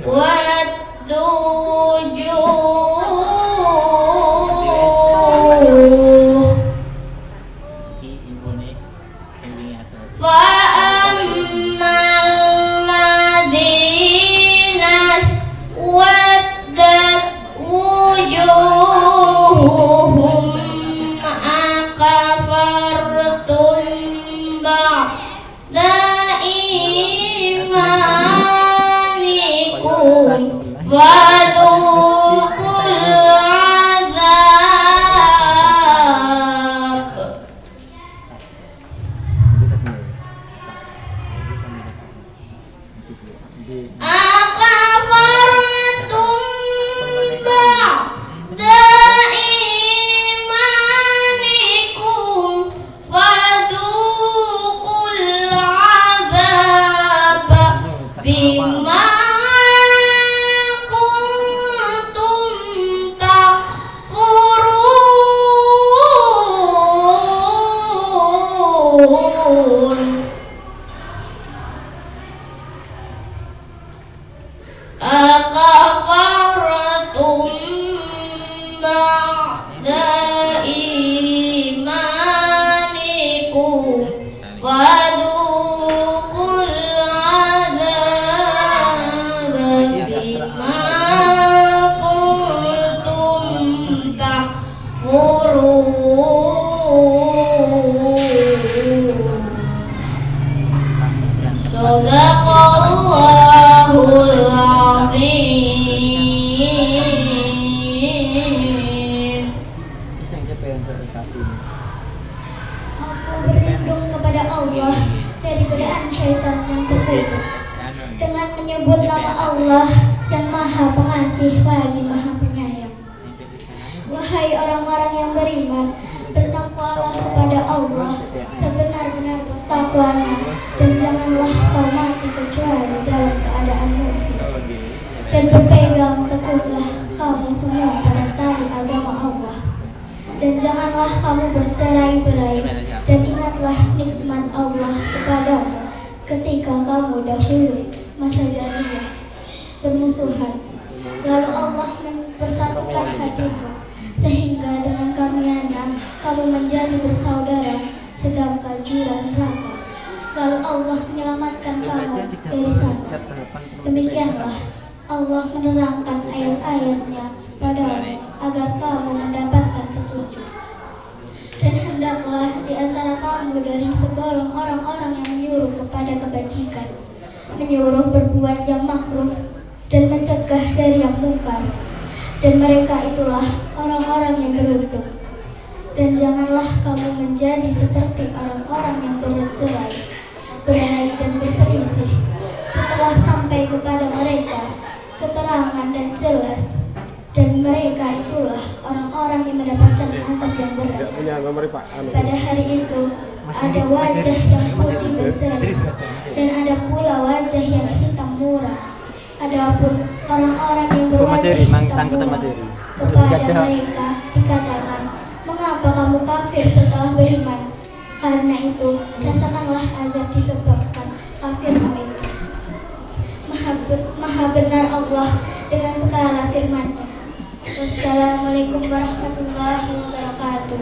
Waduh Sadaqallahul azim. Aku berlindung kepada Allah dari godaan syaitan yang terkutuk dengan menyebut nama Allah yang Maha Pengasih lagi Maha Penyayang. Wahai orang-orang yang beriman, bertakwalah kepada Allah sebenar-benar bertakwanya, dan janganlah kau mati kecuali dalam keadaan muslim. Dan berpegang teguhlah kamu semua pada tali agama Allah. Dan janganlah kamu bercerai-berai, dan ingatlah nikmat Allah kepadamu ketika kamu dahulu masa jahiliyah bermusuhan. Lalu Allah mempersatukan hatimu, sehingga dengan karunia-Nya kamu menjadi bersaudara segala jurang neraka. Lalu Allah menyelamatkan kamu dari sana. Demikianlah Allah menerangkan ayat-ayat-Nya padamu agar kamu mendapatkan petunjuk. Dan hendaklah di antara kamu dari segolong orang-orang yang menyuruh kepada kebajikan, menyuruh berbuat yang ma'ruf, dan mencegah dari yang mungkar. Dan mereka itulah orang-orang yang beruntung. Dan janganlah kamu menjadi seperti orang-orang yang bercerai, berai dan berselisih setelah sampai kepada mereka keterangan dan jelas. Dan mereka itulah orang-orang yang mendapatkan azab yang berat. Pada hari itu ada wajah yang putih berseri, dan ada pula wajah yang hitam murah. Adapun orang-orang yang berwajah hitam murah, kepada mereka dikatakan, mengapa kamu kafir setelah beriman? Karena itu rasakanlah azab disebabkan kafirmu itu. Maha benar Allah dengan segala firman-Nya. Wassalamualaikum warahmatullahi wabarakatuh.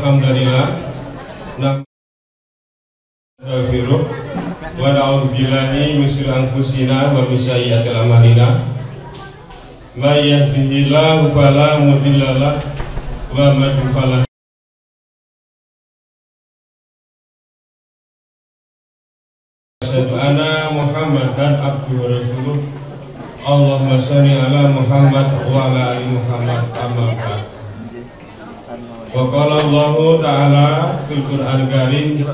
Alhamdulillah. Nastaghfiruh wa na'udzu billahi min syururi anfusina wa min sayyiati a'malina. May yahdihillahu fala mudilla lahu wa may yudlil fala hadiya lahu. Ana Muhammadan abduhu wa rasuluh. Allahumma shalli ala Muhammad wa ala ali Muhammad amma ba'd. Wa qala Allahu ta'ala fil Qur'an Karim,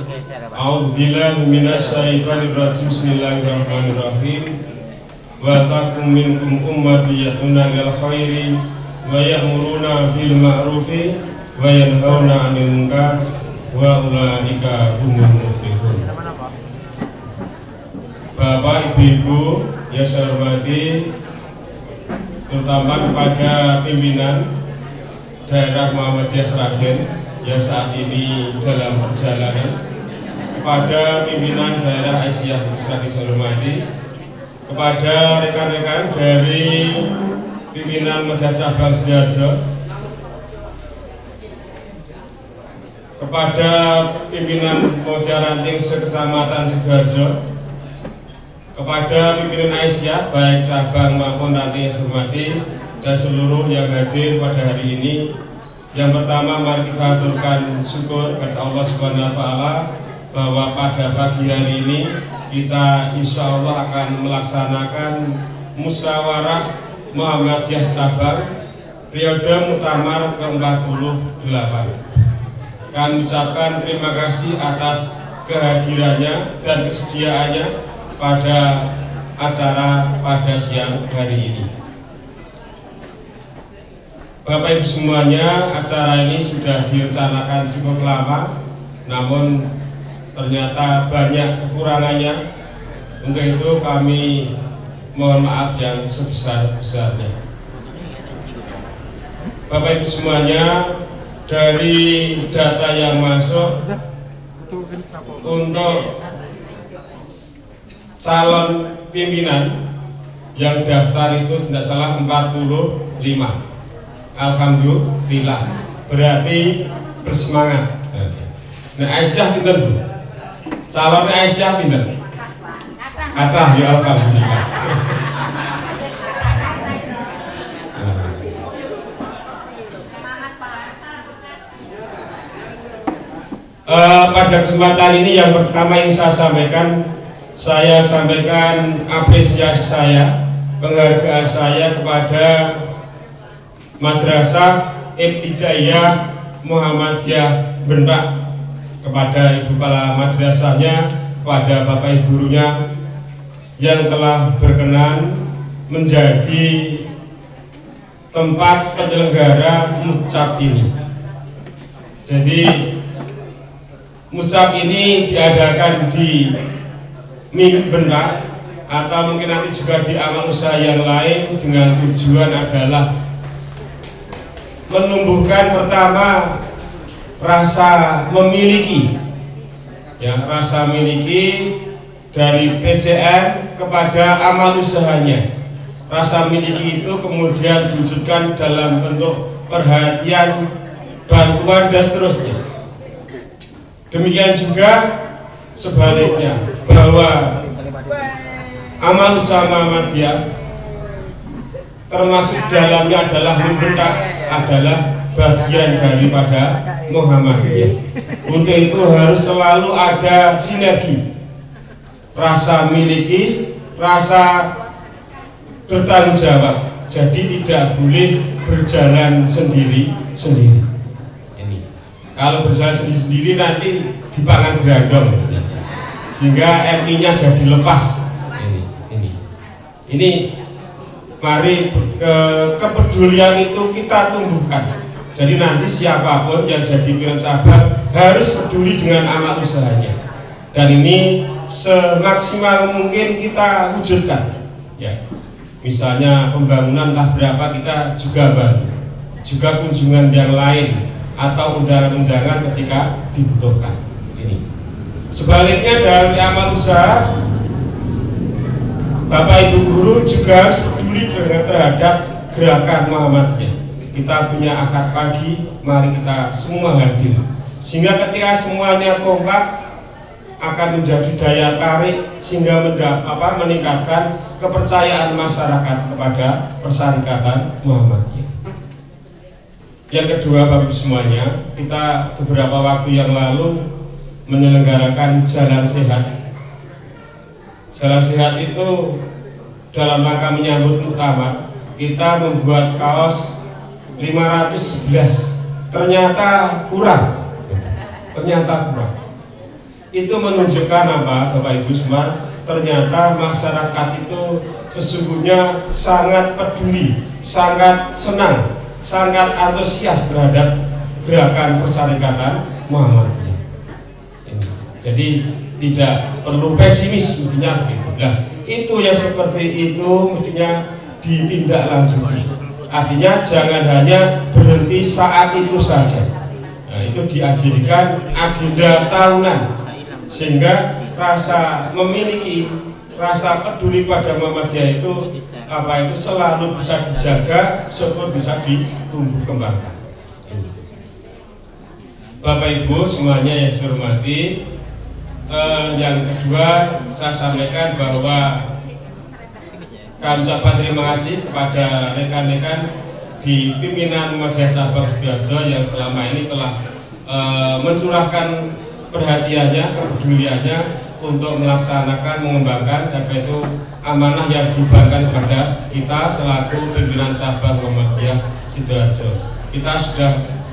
a'udzu billahi minasy syaithanir rajim. Bismillahirrahmanirrahim. Wa takum minkum ummatun yad'una ilal khairi wa ya'muruna bil ma'rufi wa yanhauna 'anil munkar wa ulaika humul muflihun. Bapak, Ibu, yang saya hormati, terutama kepada pimpinan daerah Muhammadiyah Sragen yang saat ini dalam perjalanan, kepada pimpinan daerah Aisyah Sragen saya hormati, kepada rekan-rekan dari pimpinan Madrasah Cabang Sidoarjo, kepada pimpinan Moja Ranting sekecamatan Sidoarjo, kepada pimpinan Aisyah baik cabang maupun ranting yang hormati, dan seluruh yang hadir pada hari ini. Yang pertama, mari kita aturkan syukur kepada Allah Subhanahu wa Ta'ala bahwa pada pagi hari ini kita insya Allah akan melaksanakan musyawarah Muhammadiyah cabang periode muktamar ke-48. Kami ucapkan terima kasih atas kehadirannya dan kesediaannya pada acara pada siang hari ini. Bapak Ibu semuanya, acara ini sudah direncanakan cukup lama, namun ternyata banyak kekurangannya. Untuk itu kami mohon maaf yang sebesar-besarnya. Bapak Ibu semuanya, dari data yang masuk untuk calon pimpinan yang daftar itu tidak salah 45. Alhamdulillah, berarti bersemangat. Nah, Aisyah pinter Bu? Calon Aisyah pinter? Kata ya Alhamdulillah. Pada kesempatan ini yang pertama yang saya sampaikan apresiasi saya, penghargaan saya kepada Madrasah Ibtidaiyah Muhammadiyah Bentak, kepada ibu kepala madrasahnya, kepada bapak ibu gurunya yang telah berkenan menjadi tempat penyelenggara mucap ini. Jadi mucap ini diadakan di Bentak atau mungkin nanti juga di amal usaha yang lain dengan tujuan adalah menumbuhkan pertama rasa memiliki, ya, rasa miliki dari PCN kepada amal usahanya. Rasa miliki itu kemudian diwujudkan dalam bentuk perhatian, bantuan dan seterusnya. Demikian juga sebaliknya, bahwa amal usaha Muhammadiyah termasuk dalamnya adalah membentak, adalah bagian daripada Muhammadiyah. Untuk itu harus selalu ada sinergi, rasa miliki, rasa bertanggung jawab. Jadi tidak boleh berjalan sendiri-sendiri. Ini kalau berjalan sendiri-sendiri nanti dipangan gerandong, sehingga MI-nya jadi lepas. Ini mari kepedulian itu kita tumbuhkan. Jadi nanti siapapun yang jadi pimpinan cabang harus peduli dengan amal usahanya, dan ini semaksimal mungkin kita wujudkan. Ya, misalnya pembangunan entah berapa kita juga bantu, juga kunjungan yang lain atau undangan-undangan ketika dibutuhkan. Ini sebaliknya dari amal usaha, Bapak Ibu guru juga harus peduli terhadap gerakan Muhammadiyah. Kita punya akad pagi, mari kita semua hadir. sehingga ketika semuanya kompak akan menjadi daya tarik sehingga meningkatkan kepercayaan masyarakat kepada Persyarikatan Muhammadiyah. Yang kedua, Bapak Ibu semuanya, kita beberapa waktu yang lalu menyelenggarakan Jalan Sehat. Jalan Sehat itu dalam rangka menyambut muktamar, kita membuat kaos 511. Ternyata kurang. Itu menunjukkan apa, Bapak Ibu semua? Ternyata masyarakat itu sesungguhnya sangat peduli, sangat senang, sangat antusias terhadap gerakan Persyarikatan Muhammadiyah. Jadi tidak perlu pesimis mestinya begitu. Nah, itu yang seperti itu mestinya ditindaklanjuti. Artinya jangan hanya berhenti saat itu saja. Nah, itu diakhirkan agenda tahunan sehingga memiliki rasa peduli pada Muhammadiyah itu selalu bisa dijaga, supaya bisa ditumbuh kembangkan. Bapak Ibu semuanya yang saya hormati, yang kedua saya sampaikan bahwa kami ucapkan terima kasih kepada rekan-rekan di pimpinan Muhammadiyah Cabang Sidoarjo yang selama ini telah mencurahkan perhatiannya, kepeduliannya untuk melaksanakan, mengembangkan itu amanah yang dibebankan kepada kita selaku pimpinan cabang Muhammadiyah Sidoarjo. Kita sudah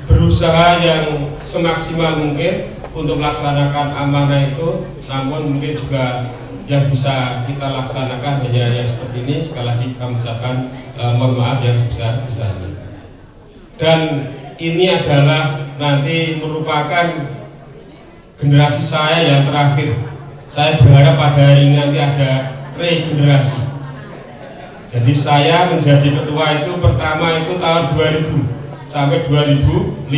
berusaha yang semaksimal mungkin untuk melaksanakan amanah itu, namun mungkin juga yang bisa kita laksanakan hanya yang seperti ini. Sekali lagi kami ucapkan mohon maaf yang sebesar-besarnya. Dan ini adalah nanti merupakan generasi saya yang terakhir. Saya berharap pada hari ini nanti ada regenerasi. Jadi saya menjadi ketua itu pertama itu tahun 2000 sampai 2005.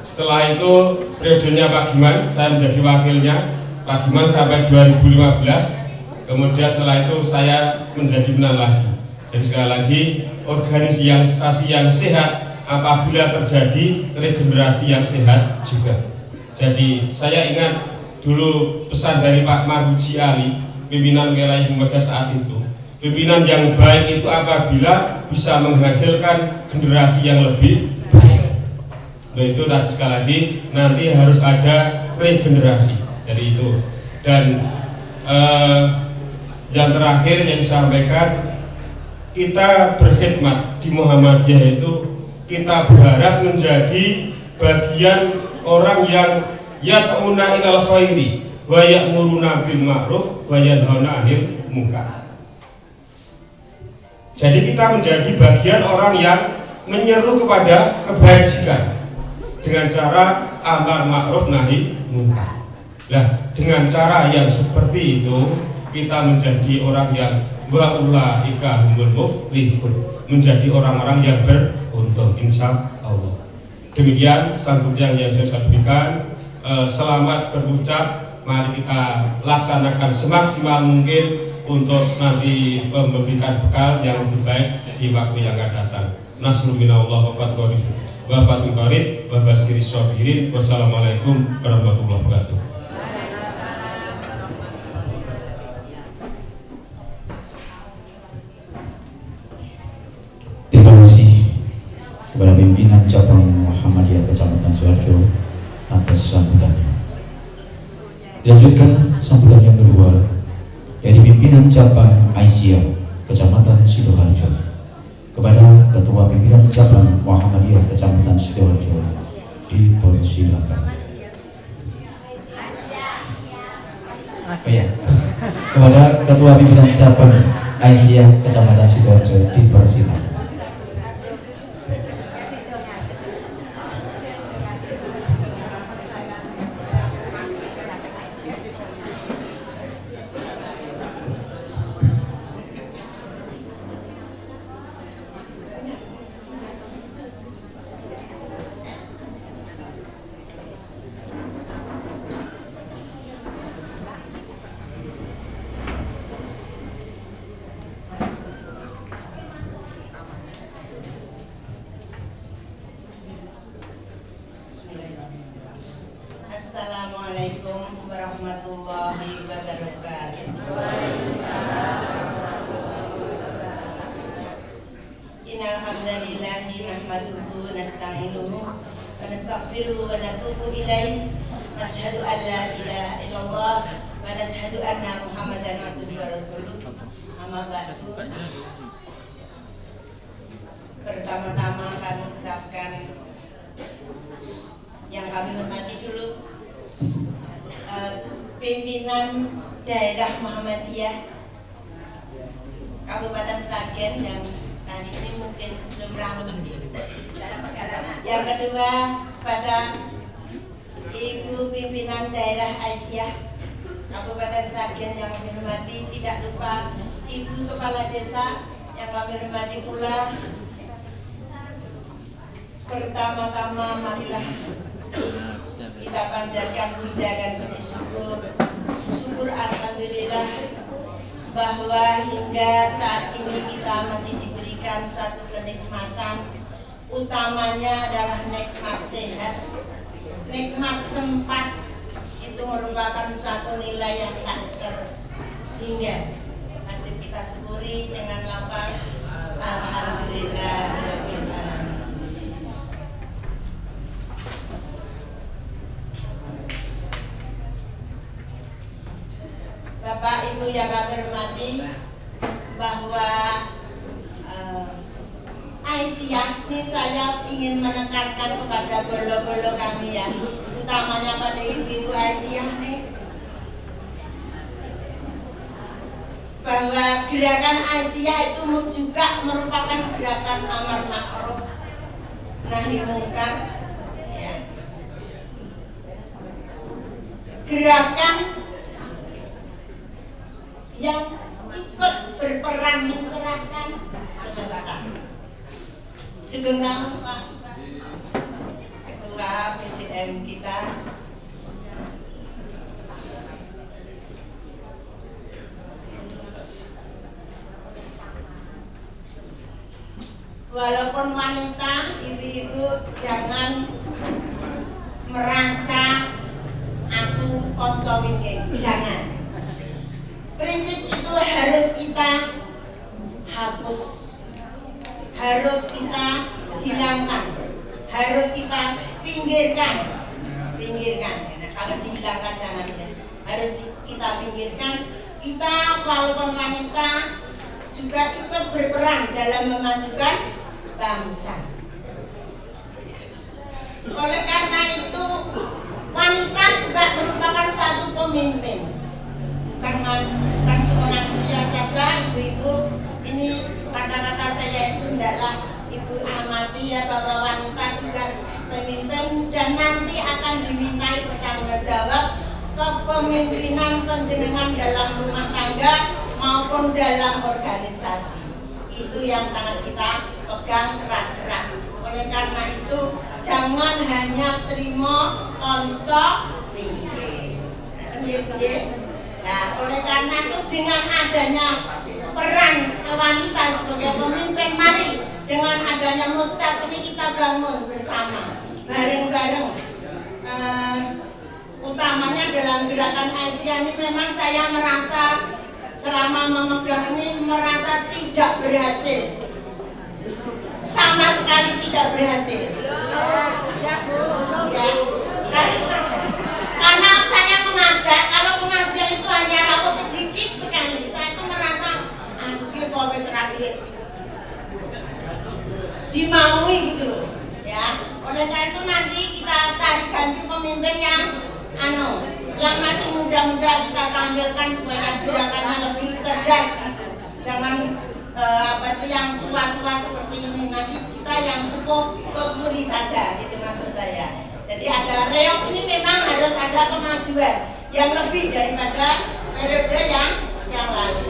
Setelah itu periodenya Pak Giman, saya menjadi wakilnya Pak Giman sampai 2015. Kemudian setelah itu saya menjadi pimpinan lagi. Jadi sekali lagi, organisasi yang sehat apabila terjadi regenerasi yang sehat juga. Jadi saya ingat dulu pesan dari Pak Marhuji Ali, pimpinan wilayah Muhammadiyah saat itu. Pimpinan yang baik itu apabila bisa menghasilkan generasi yang lebih baik. Nah, itu tadi sekali lagi nanti harus ada regenerasi. Jadi itu. Dan yang terakhir yang disampaikan, kita berkhidmat di Muhammadiyah itu kita berharap menjadi bagian orang yang yata'una ilal khairi wa ya'muruna bil ma'ruf wa yanhauna 'anil munkar. Jadi kita menjadi bagian orang yang menyeru kepada kebajikan dengan cara amar ma'ruf nahi munkar. Nah, dengan cara yang seperti itu kita menjadi orang yang wa ulaika humul muflihun, menjadi orang-orang yang beruntung insya Allah. Demikian sambutan yang saya berikan. Selamat berucap, mari kita laksanakan semaksimal mungkin untuk nanti memberikan bekal yang lebih baik di waktu yang akan datang. Nasrul minallah wa fathul qarib wa basyiris sabirin. Wassalamualaikum warahmatullahi wabarakatuh. Terima kasih kepada pimpinan cabang Muhammadiyah Kecamatan Sidoarjo atas sambutannya. Dilanjutkan sambutan yang kedua dari pimpinan cabang Aisyah Kecamatan Sidoarjo kepada Ketua Pimpinan Cabang Muhammadiyah Kecamatan Sidoarjo, dipersilakan. Kepada Ketua Pimpinan Cabang Aisyah Kecamatan Sidoarjo, dipersilakan. nahmaduhu wa nasta'inuhu wa nastaghfiruhu wa natubu ilaihi nashhadu an la ilaha illallah wa nashhadu anna Muhammadan abduhu wa rasuluh. Amma ba'du. Pertama-tama kami ucapkan yang kami hormati dulu pimpinan daerah Muhammadiyah Kabupaten Sragen yang tadi ini mungkin belum ramai. Yang kedua pada Ibu pimpinan daerah Aisyah Kabupaten Sragen yang kami hormati, tidak lupa Ibu Kepala Desa yang kami hormati pula. Pertama-tama marilah kita panjatkan puja dan puji syukur alhamdulillah bahwa hingga saat ini kita masih diberikan suatu kenikmatan, utamanya adalah nikmat sehat, nikmat sempat. Itu merupakan suatu nilai yang tak terhingga. Masih kita syukuri dengan lapang alhamdulillah. Bapak Ibu yang kami hormati, bahwa Aisyah ini saya ingin menekankan kepada bolo-bolo kami ya, utamanya pada ibu-ibu Aisyah nih, bahwa gerakan Aisyah itu juga merupakan gerakan amar ma'ruf nahi mungkar ya. Gerakan yang ikut berperan mencerahkan semesta. Segenap Pak Ketua PDM kita, walaupun wanita, ibu-ibu jangan merasa aku konco wingking, jangan. Prinsip itu harus kita hapus, harus kita hilangkan, harus kita pinggirkan. Nah, kalau dihilangkan jangan ya, harus kita pinggirkan. Kita walaupun wanita juga ikut berperan dalam memajukan bangsa. Oleh karena itu wanita juga merupakan satu pemimpin. Bukan seorang pria saja, ibu-ibu. Ini kata-kata saya itu hendaklah ibu amati ya, bahwa wanita juga pemimpin dan nanti akan dimintai bertanggung jawab kepemimpinan panjenengan dalam rumah tangga maupun dalam organisasi. Itu yang sangat kita pegang erat-erat. Oleh karena itu jangan hanya terima konco pinggir. Nah, oleh karena itu dengan adanya peran wanita sebagai pemimpin, mari dengan adanya Mustaq ini kita bangun bersama, bareng-bareng. Utamanya dalam gerakan Aisyah ini memang saya merasa selama memegang ini merasa tidak berhasil, sama sekali tidak berhasil. Ya, karena saya mengajak, kalau pengajian itu hanya rapuh sedikit sekali, saya itu merasa wis rakyat dimaui gitu loh ya. Oleh karena itu nanti kita cari ganti pemimpin yang masih muda-muda, kita tampilkan supaya gerakannya lebih cerdas gitu. Jangan yang tua-tua seperti ini, nanti kita yang sepuh tuturi saja gitu maksud saya. Jadi ada reok ini memang harus ada kemajuan yang lebih daripada periode yang lalu.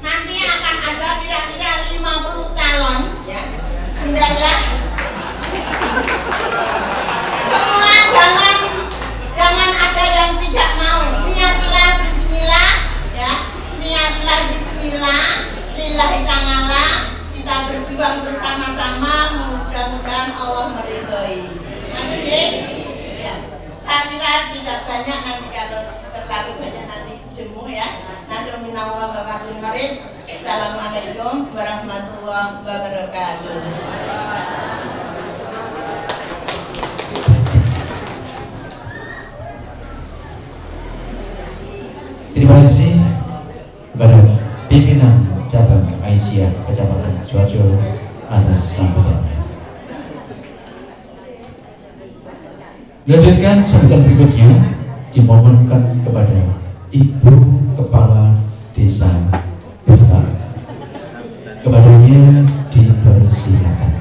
Nanti akan ada kira-kira 50 calon ya. Hendaklah semua jangan ada yang tidak mau. Niatlah bismillah ya. Niatlah bismillah lillahi ta'ala, kita berjuang bersama-sama, mudah-mudahan Allah meridhoi. Amin. Ya. Saya kira wabarakatuh. Terima kasih kepada pimpinan cabang Aisyah Kecamatan Sidoarjo atas sambutannya. Melanjutkan sambutan berikutnya dimohonkan kepada Ibu Kepala Desa Bapak. Kepadanya dipersilakan.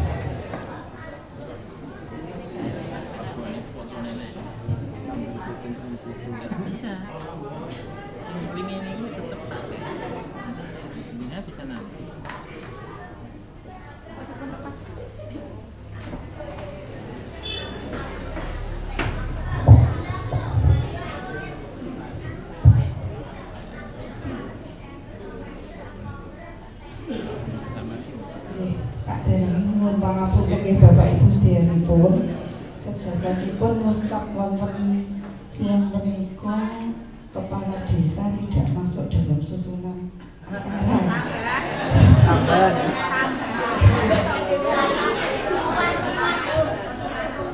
Bapak Ibu sedherekaipun, sejatosipun ngucap wonten siang menika kepala desa tidak masuk dalam susunan acara.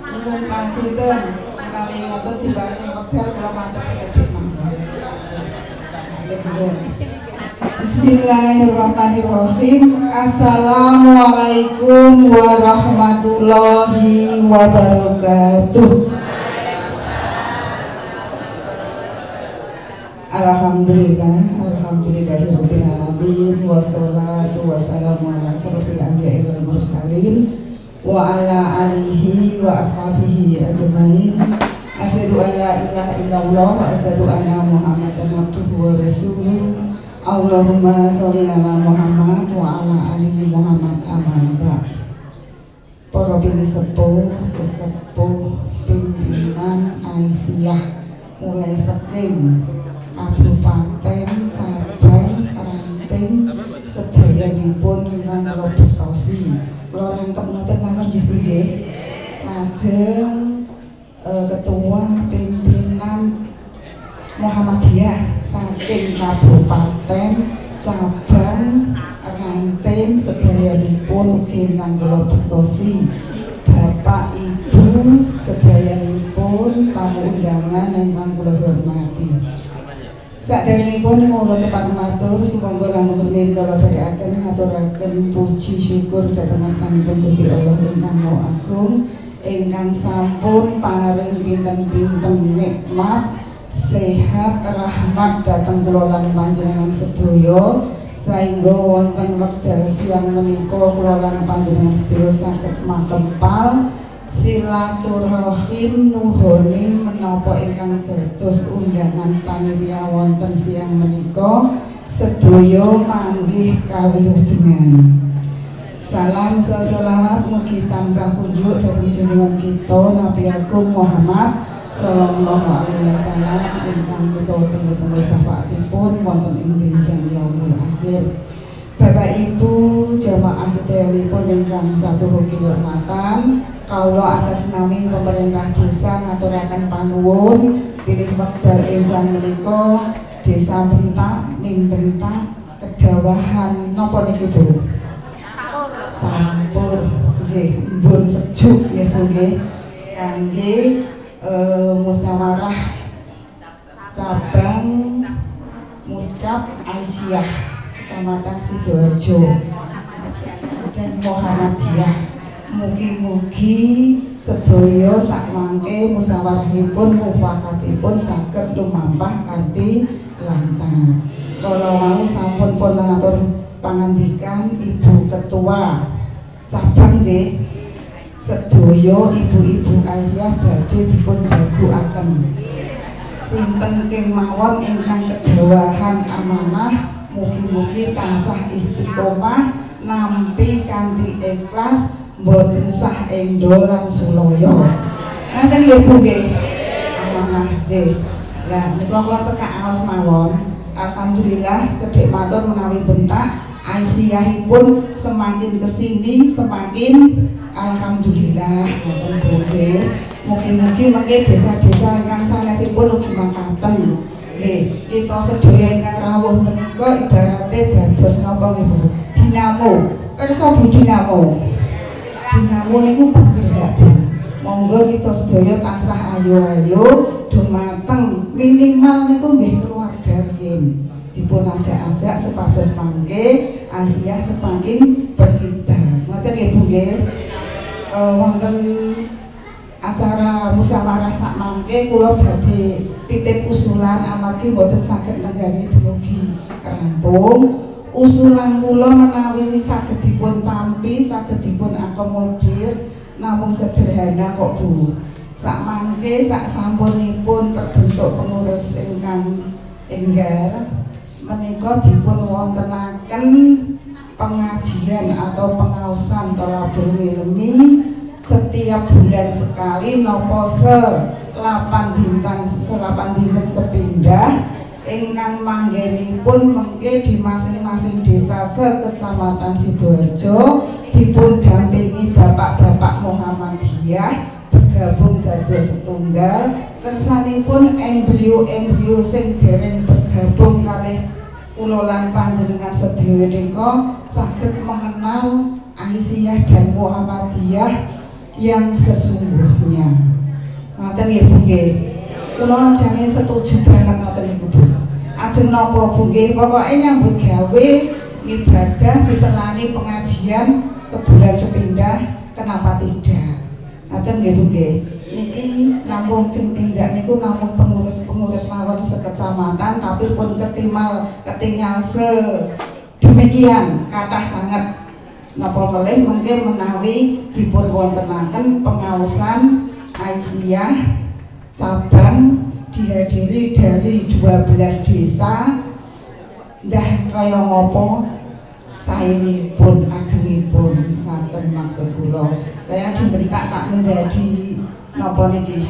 Nyuwun pangapunten menawi ngoten diparingi wekdal kula matur sedherek mawon. Bismillahirrahmanirrahim. Assalamualaikum warahmatullahi wabarakatuh. Alhamdulillahirabbil alamin wassalatu wassalamu ala asyrofil anbiya'i wal mursalin wa ala alihi wa ashabihi ajmain. Asyhadu an la ilaha illallah wa asyhadu anna Muhammadan abduhu wa rasuluh. Allahumma sholli ala Muhammad wa ala ali Muhammad amma. Para sesepuh pimpinan Aisyah mulai saking kabupaten cabang ranting sedayanipun ingkang kula bektosi. Kula rangkep ngoten mawon nggih. Lajeng ketua pimpinan Muhammadiyah saking kabupaten cabang ranting sedayanipun ugi ingkang kula bektosi. Bapak Ibu sedayanipun tamu undangan ingkang kula hormati. Saderengipun kula tepat matur sumangga lamun rumiyin kula dherekaken ngaturaken puji syukur dhateng sanipun Gusti Allah ingkang Maha Agung ingkang sampun paring pinten-pinten nikmat sehat rahmat dhateng kula lan panjenengan sedaya saengga wonten wekdal siang menika kula lan panjenengan sedaya saged makempal silaturahim nuhoni menapa ingkang dados undangan panitia wonten siang menika sedaya manggih kawilujengan. Salam salawat mugi tansah kunjuk dhateng junjungan kita Nabi Agung Muhammad sallallahu alaihi wasallam ingkang kita tunggu-tunggu syafaatipun wonten ing benjang yaumul akhir. Bapak Ibu jamaah sedayanipun ingkang saturut kehormatan, kawula atas nami pemerintah desa ngaturaken panuwun bilih wekdal enjang menika Desa Bentak ning Bentak kedawahan napa niki Bu? Sampur nggih, mbun sejuk nggih Bu nggih kangge musyawarah cabang Muscap Aisyah Kecamatan Sidoarjo dan Muhammadiyah. Mugi-mugi sedaya sakmangke musyawarahipun mufakatipun saged lumampah kanthi lancar. Kala wau sampun pun ngatur pangandikan Ibu Ketua cabang nggih. Sedaya ibu-ibu Aisyah badhe dipun jagoaken. Sinten kemawon ingkang kedawahan amanah mugi-mugi tansah istiqomah nampi kanthi ikhlas mboten sah endo lan sulaya. Ngaten nggih Bu nggih. Amanah nggih. Lah menika kula cekak aos mawon. Alhamdulillah sekedhik matur menawi Bentak Aisyahipun semakin kesini semakin alhamdulillah ngoten Bu nggih. Mugi-mugi mengke desa-desa ingkang sanesipun ugi makaten. Nggih, kita sedaya ingkang rawuh menika ibarate dados napa nggih Bu? Dinamo Perso Bu Dinamo. Dinamo niku bergerak Bu. Monggo kita sedaya tansah ayo-ayo dumateng minimal niku nggih keluarga riyin. Dipun ajak-ajak supados mangke Asia semakin berkibar. Ngoten nggih Bu nggih. Wonten acara musyawarah sak mangke kula badhe titip usulan amargi mboten saged nenggali dumugi rampung. Usulan kula menawi saged dipun tampi, saged dipun akomodir namung sederhana kok Bu. Sak mangke sak sampunipun terbentuk pengurus ingkang enggal menika dipun wontenaken pengajian atau pengaosan thalabul ilmi setiap bulan sekali nopo selapan dinten sepindah ingkang manggenipun mengke di masing-masing desa sekecamatan Sidoarjo dipun dampingi bapak-bapak Muhammadiyah bergabung dados setunggal kersanipun embrio-embrio sing dereng bergabung kalih kula lan panjenengan sedaya nika saged mengenal Aisyah dan Muhammadiyah yang sesungguhnya. Ngoten nggih Bu nggih. Kula jane setuju banget ngoten niku Bu. Ajeng napa Bu nggih, pokoke nyambut gawe ibadah diselani pengajian sebulan sepindah, kenapa tidak? Ngoten nggih Bu nggih. Niki namung sing tindak niku namung pengurus-pengurus mawon sekecamatan tapi pun ketinggal sedemikian kathah sanget. Napa melih mungkin menawi dipun wontenaken pengaosan Aisyah cabang dihadiri dari 12 desa ndah kaya ngopo saenipun agenipun ngaten maksud kula. Saya diminta tak menjadi napa niki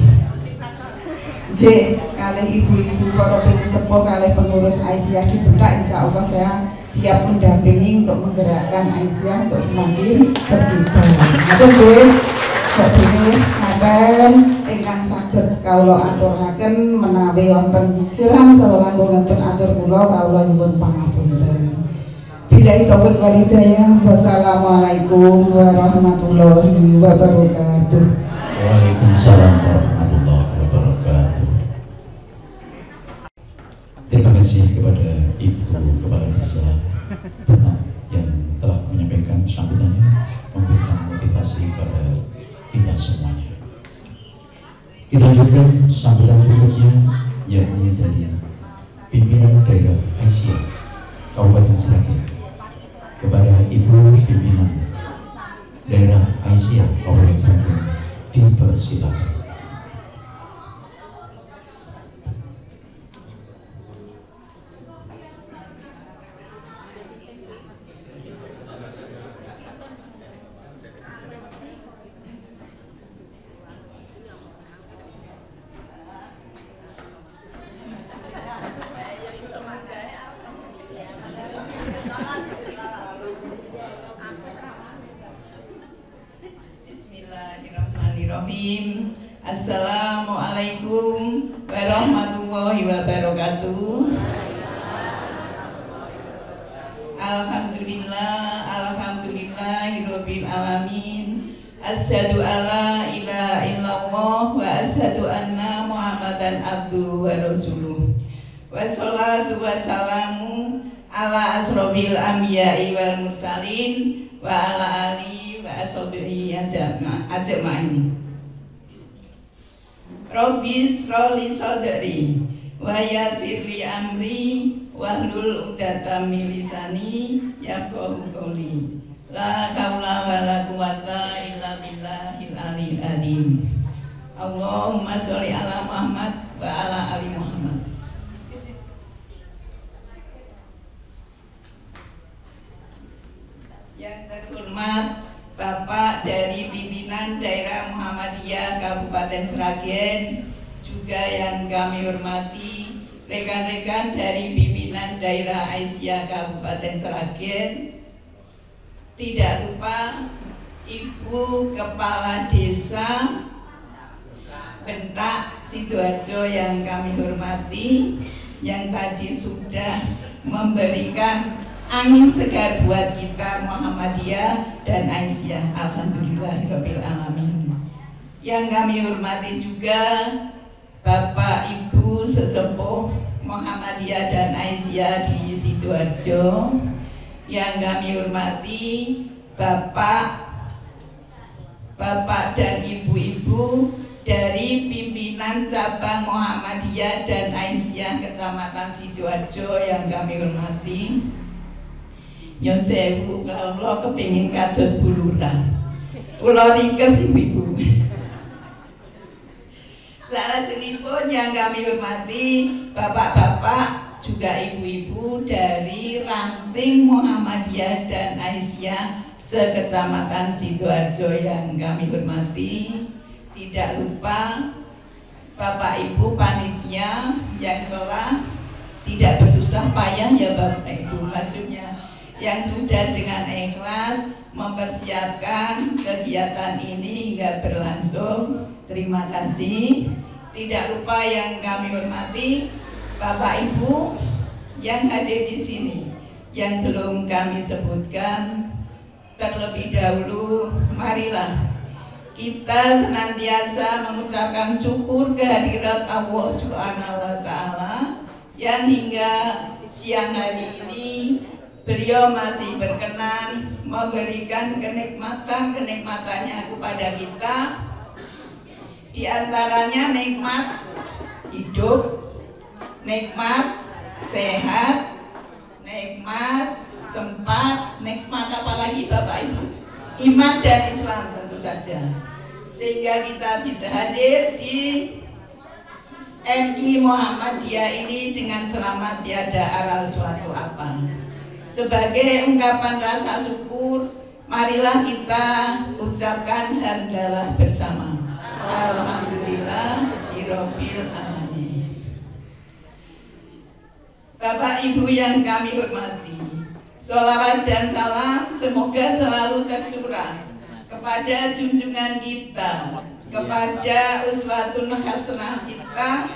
nggih kalih ibu-ibu para sepuh kalih pengurus Aisyah dibentak, insyaallah saya siap mendampingi untuk menggerakkan Aisyah untuk semakin berkibar. Ngoten nggih. Badhe ngaten ingkang saged kawula aturaken menawi wonten kirang sawalangipun atur kula kawula nyuwun pangapunten. Billahi taufiq wal hidayah. Wassalamualaikum warahmatullahi wabarakatuh. Waalaikumsalam warahmatullahi wabarakatuh. Terima kasih kepada Ibu Kepala Desa Batam yang telah menyampaikan sambutannya, memberikan motivasi pada kita semuanya. Kita lanjutkan sambutan berikutnya, yakni dari pimpinan daerah Aisyah Kabupaten Sragen kepada Ibu pimpinan daerah Aisyah Kabupaten Sragen dipersilakan. Bismillahirrahmanirrahim. Assalamualaikum warahmatullahi wabarakatuh. Alhamdulillahirabbil alamin. Asyhadu alla ilaha illallah wa asyhadu anna Muhammadan abduhu wa rasuluh. Wassalatu wassalamu ala asrofil anbiya'i wal mursalin wa ala alihi wa ashabihi ajma'in. Rabbi shrahli sadri wa yassir li amri wahlul 'uqdatam min lisani yafqahu qawli. La haula wala quwwata illa billahil aliyyil azim. Allahumma sholli ala Muhammad wa ala ali Muhammad. Yang terhormat Bapak dari pimpinan daerah Muhammadiyah Kabupaten Sragen, juga yang kami hormati rekan-rekan dari pimpinan daerah Aisyah Kabupaten Sragen, tidak lupa Ibu Kepala Desa Bentak Sidoarjo yang kami hormati, yang tadi sudah memberikan angin segar buat kita Muhammadiyah dan Aisyah. Alhamdulillahirabbil alamin. Yang kami hormati juga Bapak Ibu sesepuh Muhammadiyah dan Aisyah di Sidoarjo. Yang kami hormati Bapak dan Ibu-ibu dari pimpinan cabang Muhammadiyah dan Aisyah Kecamatan Sidoarjo yang kami hormati. Nyon sewu kalau kepingin kados buluran, kula ringkes ibu-ibu. Salajengipun yang kami hormati bapak-bapak juga ibu-ibu dari ranting Muhammadiyah dan Aisyah sekecamatan Sidoarjo yang kami hormati. Tidak lupa Bapak Ibu panitia yang telah tidak bersusah payah ya Bapak Ibu, maksudnya yang sudah dengan ikhlas mempersiapkan kegiatan ini hingga berlangsung. Terima kasih. Tidak lupa yang kami hormati Bapak Ibu yang hadir di sini yang belum kami sebutkan. Terlebih dahulu marilah kita senantiasa mengucapkan syukur kehadirat Allah Subhanahu wa Ta'ala yang hingga siang hari ini beliau masih berkenan memberikan kenikmatan-kenikmatannya kepada kita, di antaranya nikmat hidup, nikmat sehat, nikmat sempat, nikmat apalagi Bapak Ibu, iman dan Islam tentu saja, sehingga kita bisa hadir di MI Muhammadiyah ini dengan selamat tiada aral suatu apa. Sebagai ungkapan rasa syukur, marilah kita ucapkan hamdalah bersama. Alhamdulillahirabbil alamin. Bapak Ibu yang kami hormati, sholawat dan salam semoga selalu tercurah kepada junjungan kita, kepada uswatun hasanah kita,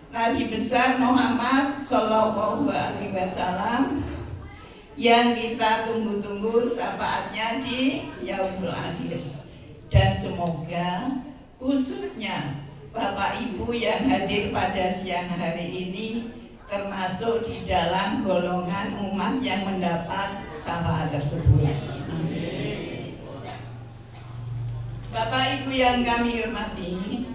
Nabi besar Muhammad Sallallahu Alaihi Wasallam, yang kita tunggu-tunggu syafaatnya di yaumul akhir. Dan semoga khususnya Bapak Ibu yang hadir pada siang hari ini termasuk di dalam golongan umat yang mendapat syafaat tersebut. Bapak Ibu yang kami hormati,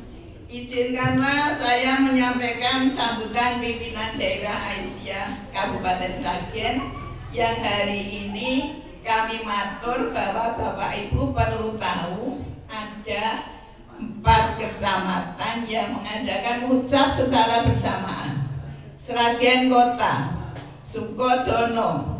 izinkanlah saya menyampaikan sambutan pimpinan daerah Aisyah Kabupaten Sragen yang hari ini kami matur bahwa Bapak Ibu perlu tahu ada 4 kecamatan yang mengadakan ucap secara bersamaan. Sragen Kota, Sukodono,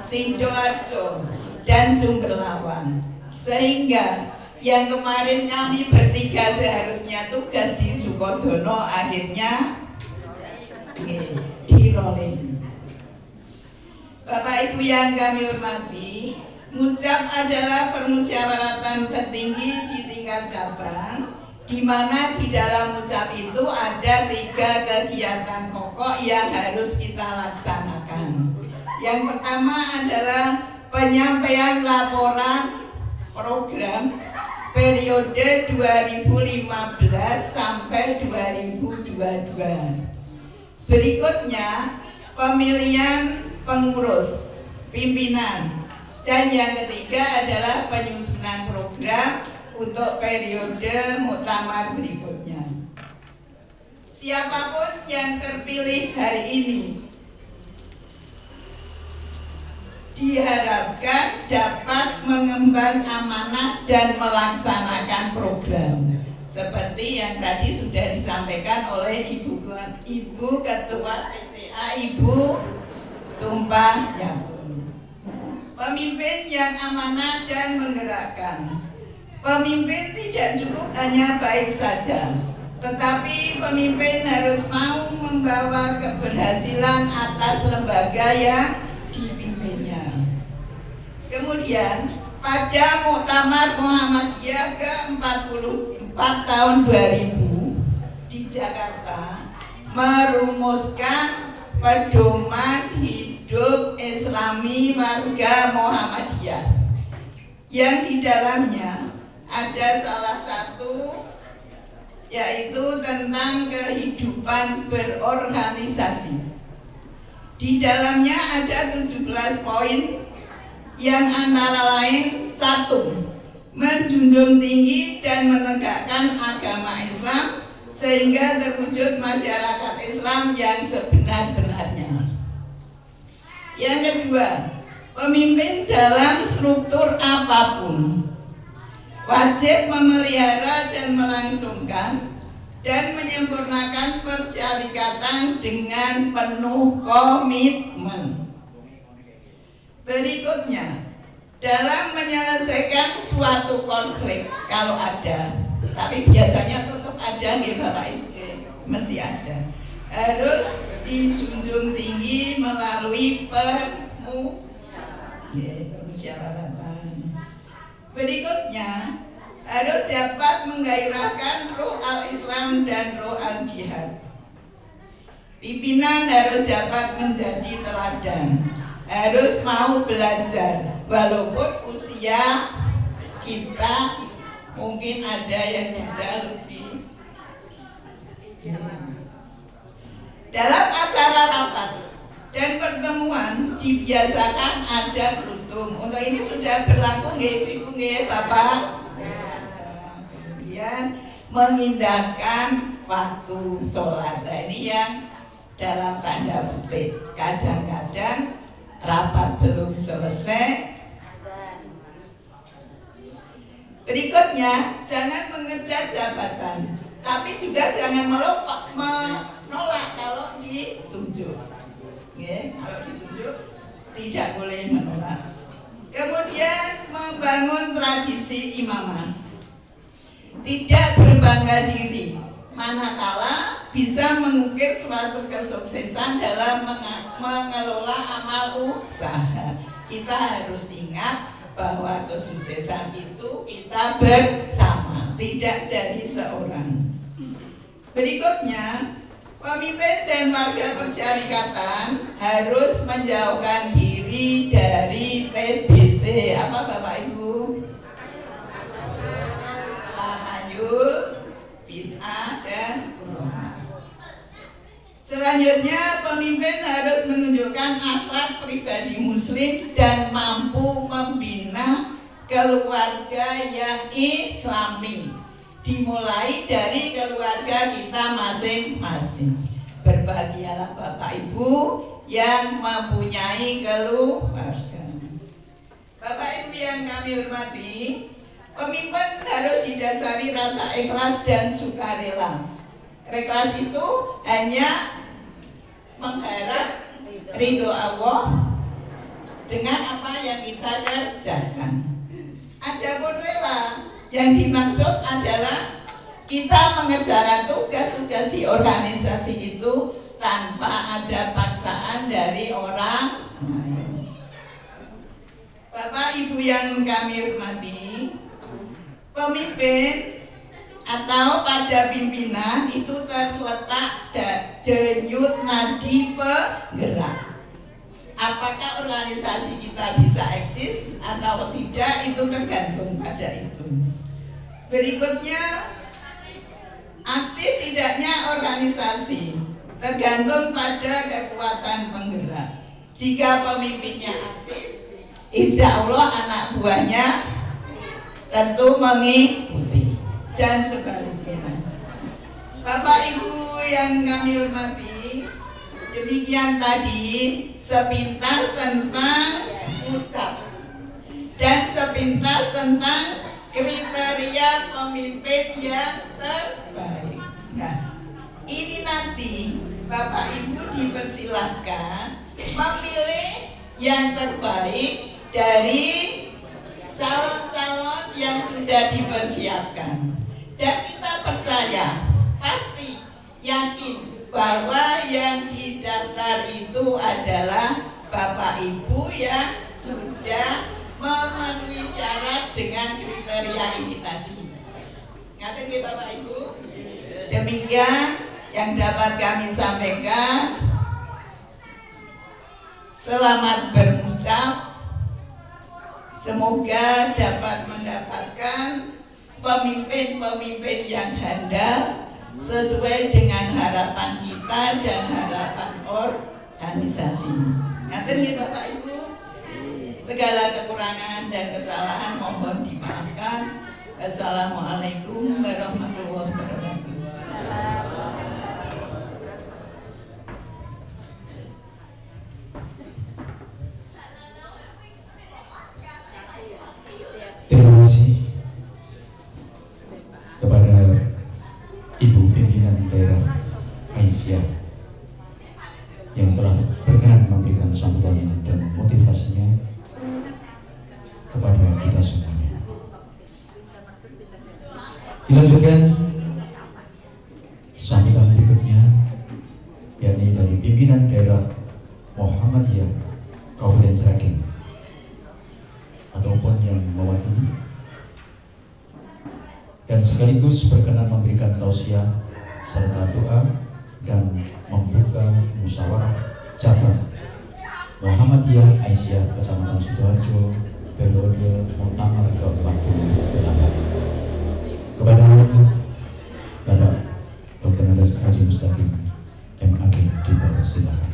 Sidoarjo, dan Sumberlawang. Sehingga yang kemarin kami bertiga seharusnya tugas di Sukodono akhirnya di rolling. Bapak Ibu yang kami hormati, ngucap adalah permusyawaratan tertinggi di tingkat cabang, di mana di dalam ngucap itu ada 3 kegiatan pokok yang harus kita laksanakan. Yang pertama adalah penyampaian laporan program periode 2015 sampai 2022. Berikutnya pemilihan pengurus, pimpinan, dan yang ketiga adalah penyusunan program untuk periode muktamar berikutnya. Siapapun yang terpilih hari ini diharapkan dapat mengemban amanah dan melaksanakan program seperti yang tadi sudah disampaikan oleh Ibu Ketua PCA, Ibu Tumpah Yakun. Pemimpin yang amanah dan menggerakkan. Pemimpin tidak cukup hanya baik saja, tetapi pemimpin harus mau membawa keberhasilan atas lembaga yang dipimpinnya. Kemudian pada Muktamar Muhammadiyah ke-44 tahun 2000 di Jakarta merumuskan pedoman hidup hidup Islami warga Muhammadiyah, yang di dalamnya ada salah satu yaitu tentang kehidupan berorganisasi. Di dalamnya ada 17 poin yang antara lain: 1. Menjunjung tinggi dan menegakkan agama Islam sehingga terwujud masyarakat Islam yang sebenar-benarnya. Yang kedua, pemimpin dalam struktur apapun wajib memelihara dan melangsungkan dan menyempurnakan persyarikatan dengan penuh komitmen. Berikutnya, dalam menyelesaikan suatu konflik kalau ada, tapi biasanya tetap ada nggih Bapak Ibu, mesti ada, harus dijunjung tinggi melalui permusyawaratan. Berikutnya, harus dapat menggairahkan roh al-Islam dan roh al-jihad. Pimpinan harus dapat menjadi teladan, harus mau belajar walaupun usia kita mungkin ada yang sudah lebih. Dalam acara rapat dan pertemuan dibiasakan ada beruntung. Untuk ini sudah berlaku nggih Ibu nggih Bapak. Kemudian mengindahkan waktu sholat. Nah, ini yang dalam tanda petik. Kadang-kadang rapat belum selesai. Berikutnya, jangan mengejar jabatan, tapi juga jangan menolak kalau ditunjuk. Kalau ditunjuk tidak boleh menolak. Kemudian membangun tradisi imamah, tidak berbangga diri, manakala bisa mengukir suatu kesuksesan dalam mengelola amal usaha. Kita harus ingat bahwa kesuksesan itu kita bersama, tidak dari seorang. Berikutnya, pemimpin dan warga persyarikatan harus menjauhkan diri dari TBC. Apa Bapak Ibu? Tahayul, bid'ah, dan khurafat. Selanjutnya, pemimpin harus menunjukkan akhlak pribadi muslim dan mampu membina keluarga yang islami. Dimulai dari keluarga kita masing-masing. Berbahagialah Bapak Ibu yang mempunyai keluarga. Bapak Ibu yang kami hormati, pemimpin harus didasari rasa ikhlas dan sukarela. Ikhlas itu hanya mengharap ridho Allah dengan apa yang kita kerjakan. Adapun rela yang dimaksud adalah kita mengerjakan tugas-tugas di organisasi itu tanpa ada paksaan dari orang lain. Bapak Ibu yang kami hormati, pemimpin atau pada pimpinan itu terletak denyut nadi penggerak. Apakah organisasi kita bisa eksis atau tidak, itu tergantung pada itu. Berikutnya, aktif tidaknya organisasi tergantung pada kekuatan penggerak. Jika pemimpinnya aktif, insya Allah anak buahnya tentu mengikuti, dan sebaliknya. Bapak Ibu yang kami hormati, demikian tadi sepintas tentang ucap dan sepintas tentang kriteria pemimpin yang terbaik. Nah, ini nanti Bapak Ibu dipersilahkan memilih yang terbaik dari calon-calon yang sudah dipersiapkan. Dan kita percaya, pasti yakin bahwa yang didaftar itu adalah Bapak Ibu yang sudah memenuhi syarat dengan kriteria ini tadi. Ngaten nggih Bapak Ibu? Demikian yang dapat kami sampaikan. Selamat berucap. Semoga dapat mendapatkan pemimpin-pemimpin yang handal sesuai dengan harapan kita dan harapan organisasi. Ngaten nggih Bapak Ibu. Segala kekurangan dan kesalahan mohon dimaafkan. Assalamualaikum warahmatullahi wabarakatuh. Terima kasih kepada Ibu Pimpinan Daerah Aisyah yang telah berkenan memberikan sambutannya dan motivasinya kepada kita semuanya. Dilanjutkan sambutan berikutnya, yakni dari Pimpinan Daerah Muhammadiyah Kabupaten Sragen ataupun yang mewakili, dan sekaligus berkenan memberikan tausiah serta doa dan membuka musyawarah cabang Muhammadiyah Aisyah Kecamatan Sidoarjo periode Muktamar ke-48 kepada Bapak Dr. Andes Haji Mustaqim MAG dipersilakan.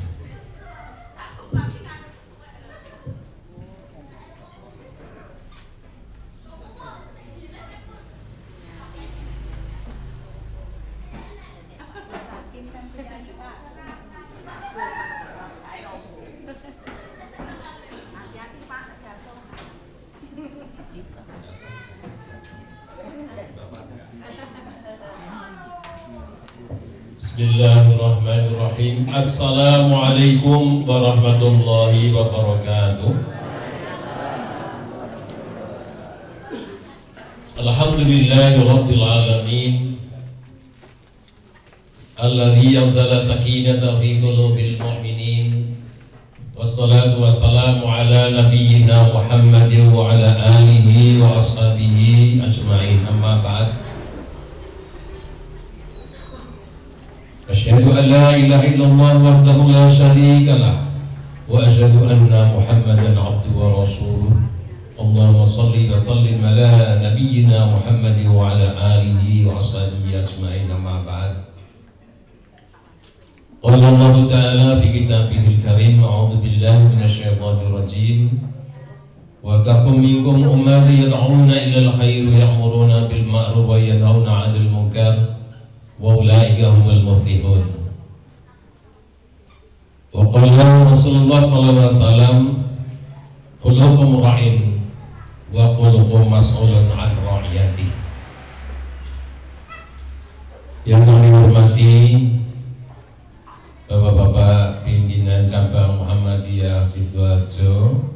Bismillahirrahmanirrahim. Assalamualaikum warahmatullahi wabarakatuh. Alhamdulillahi rabbil alamin, alladzi anzala sakinata fi qulubil mu'minin, wassalatu wassalamu ala nabiyyina Muhammadin wa ala alihi wa ashabihi ajma'in. Amma ba'd. Asyhadu an la ilaha illallah wahdahu la syarika lah wa asyhadu anna Muhammadan abduhu wa rasuluh. Allahumma shalli wa sallim ala nabiyyina Muhammadin wa ala alihi wa ashabihi ajma'in. Amma ba'd. Qala Allah ta'ala fi kitabihil karim, a'udzu billahi minasyaitonir rajim. Wa takum minkum ummatin yad'una ilal khair wa ya'muruna bil ma'ruf wa yanhauna 'anil munkar wa ulaika humul muflihun. Wa qala Rasulullah sallallahu alaihi wasallam, kullukum ra'in wa kullukum mas'ulun 'an ra'iyatihi. Yang kami hormati Bapak-bapak pimpinan cabang Muhammadiyah Sidoarjo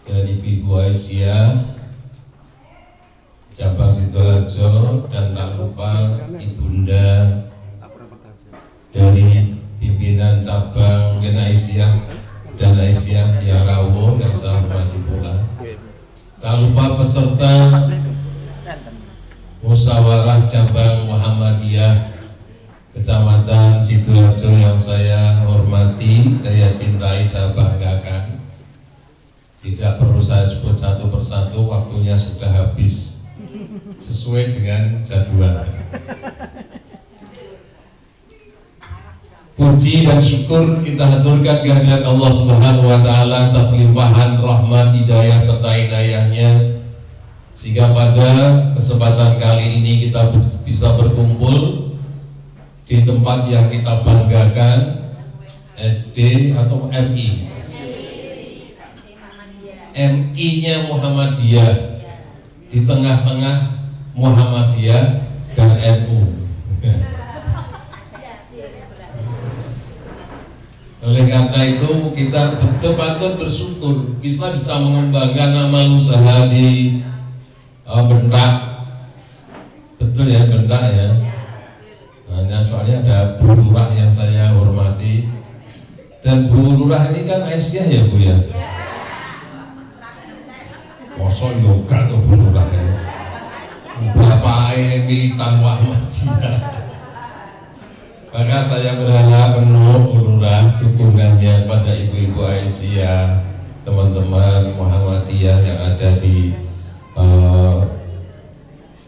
dan Ibu Aisyah cabang Sidoarjo, dan tak lupa Ibunda dari pimpinan cabang Aisyah dan Aisyah Yarawo yang saya hormati pula. Tak lupa peserta musyawarah cabang Muhammadiyah Kecamatan Sidoarjo yang saya hormati, saya cintai, saya banggakan. Tidak perlu saya sebut satu persatu, waktunya sudah habis sesuai dengan jadwal. Puji dan syukur kita haturkan kehadirat Allah Subhanahu wa taala atas limpahan rahmat, hidayah serta inayahnya, sehingga pada kesempatan kali ini kita bisa berkumpul di tempat yang kita banggakan, SD atau MI? MI-nya Muhammadiyah, di tengah-tengah Muhammadiyah dan NU. Oleh karena itu kita betul-betul bersyukur bisa mengembangkan amal usaha di Bendak. Betul ya, Bendak ya. Nah, soalnya ada Bu Lurah yang saya hormati, dan Bu Lurah ini kan Aisyah ya Bu ya. Mosok yoga tuh Bu Lurah ya. Bapak militan Muhammadiyah. Maka saya berharap penuh uluran dukungannya pada ibu-ibu Aisyah, teman-teman Muhammadiyah yang ada di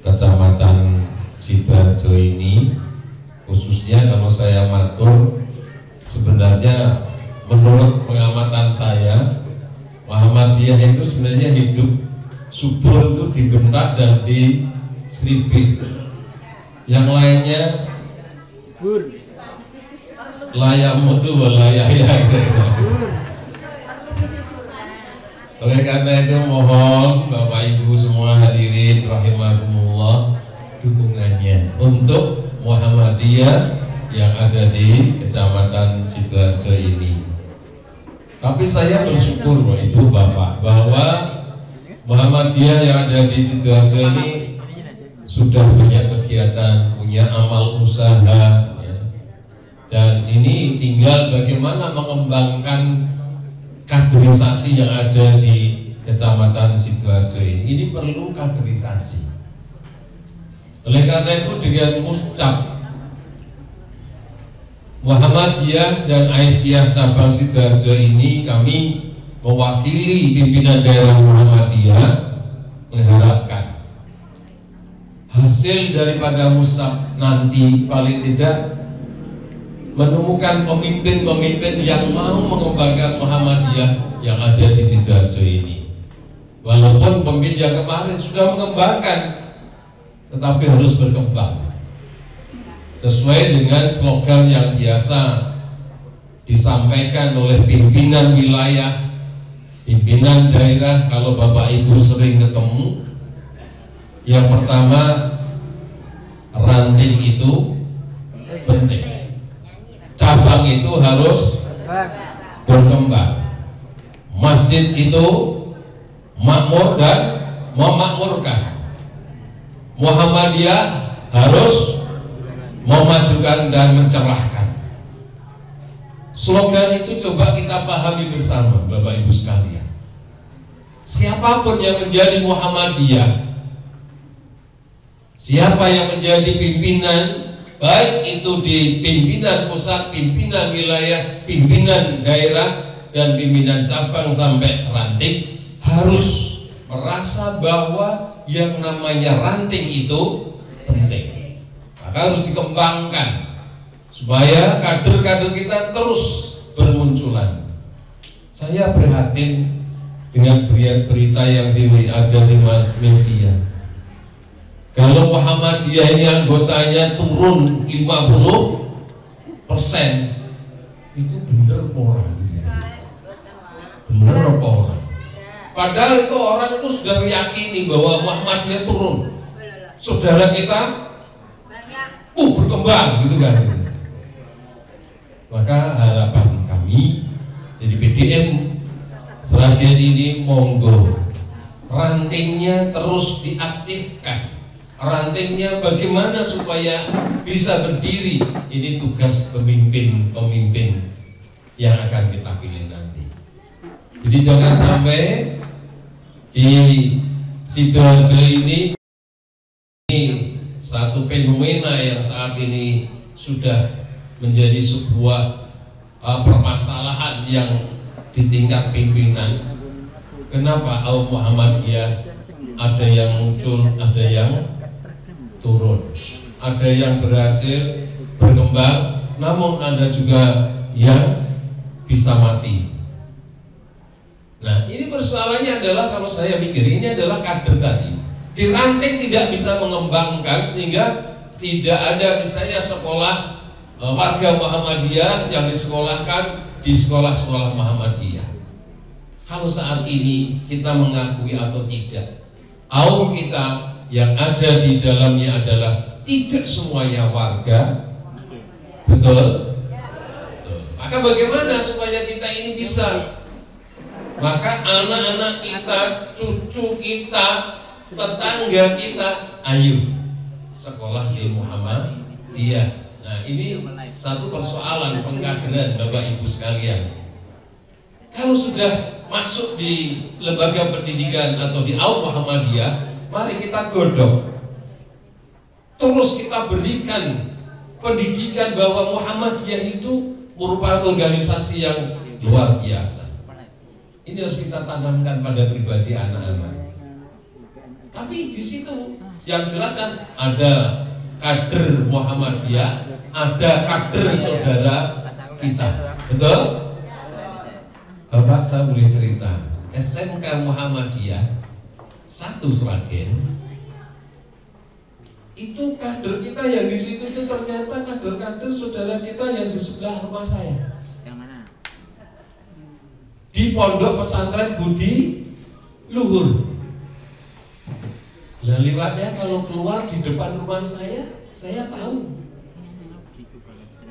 Kecamatan Sidoarjo ini. Khususnya kalau saya matur, sebenarnya menurut pengamatan saya, Muhammadiyah itu sebenarnya hidup subur itu dibentak dan diseripit. Yang lainnya layak mutu layak ya. Oleh karena itu mohon Bapak Ibu semua hadirin rahimakumullah dukungannya untuk Muhammadiyah yang ada di Kecamatan Sidoarjo ini. Tapi saya bersyukur Bapak Ibu Bapak bahwa Muhammadiyah yang ada di Sidoarjo ini sudah banyak kegiatan, punya amal usaha ya. Dan ini tinggal bagaimana mengembangkan kaderisasi yang ada di Kecamatan Sidoarjo ini. Ini perlu kaderisasi. Oleh karena itu dengan muscap Muhammadiyah dan Aisyah cabang Sidoarjo ini, kami mewakili pimpinan daerah Muhammadiyah mengharapkan hasil daripada musab nanti paling tidak menemukan pemimpin-pemimpin yang mau mengembangkan Muhammadiyah yang ada di Sidoarjo ini. Walaupun pemimpin yang kemarin sudah mengembangkan, tetapi harus berkembang sesuai dengan slogan yang biasa disampaikan oleh pimpinan wilayah, pimpinan daerah. Kalau Bapak Ibu sering ketemu, yang pertama, ranting itu penting, cabang itu harus berkembang, masjid itu makmur dan memakmurkan, Muhammadiyah harus memajukan dan mencerahkan. Slogan itu coba kita pahami bersama Bapak Ibu sekalian. Siapapun yang menjadi Muhammadiyah, siapa yang menjadi pimpinan, baik itu di pimpinan pusat, pimpinan wilayah, pimpinan daerah, dan pimpinan cabang sampai ranting, harus merasa bahwa yang namanya ranting itu penting. Maka harus dikembangkan supaya kader-kader kita terus bermunculan. Saya prihatin dengan berita yang ada di mass media. Kalau Muhammadiyah ini anggotanya turun 50%, itu bener orang, bener apa orang? Padahal itu orang itu sudah meyakini bahwa Muhammadiyah turun, saudara kita berkembang, gitu kan? Maka harapan kami jadi PDM Sragen ini, monggo rantingnya terus diaktifkan. Rantingnya bagaimana supaya bisa berdiri, ini tugas pemimpin-pemimpin yang akan kita pilih nanti. Jadi jangan sampai di Sidoarjo ini satu fenomena yang saat ini sudah menjadi sebuah permasalahan yang di tingkat pimpinan. Kenapa Muhammadiyah ada yang muncul, ada yang turun, ada yang berhasil berkembang, namun ada juga yang bisa mati. Nah, ini persoalannya adalah, kalau saya mikir, ini adalah kader tadi diranting tidak bisa mengembangkan, sehingga tidak ada misalnya sekolah warga Muhammadiyah yang disekolahkan di sekolah-sekolah Muhammadiyah. Kalau saat ini kita mengakui atau tidak, kaum kita yang ada di dalamnya adalah tidak semuanya warga, betul? Maka bagaimana supaya kita ini bisa? Maka anak-anak kita, cucu kita, tetangga kita, ayo sekolah di Muhammadiyah. Nah, ini satu persoalan pengkaderan Bapak Ibu sekalian. Kalau sudah masuk di lembaga pendidikan atau di Muhammadiyah, mari kita godok, terus kita berikan pendidikan bahwa Muhammadiyah itu merupakan organisasi yang luar biasa. Ini harus kita tanamkan pada pribadi anak-anak. Tapi di situ yang jelas kan ada kader Muhammadiyah, ada kader saudara kita, betul? Bapak, saya boleh cerita, SMK Muhammadiyah 1 Sragen itu kader kita yang di situ itu ternyata kader-kader saudara kita yang di sebelah rumah saya. Yang mana? Di Pondok Pesantren Budi Luhur. Lah lewatnya kalau keluar di depan rumah saya tahu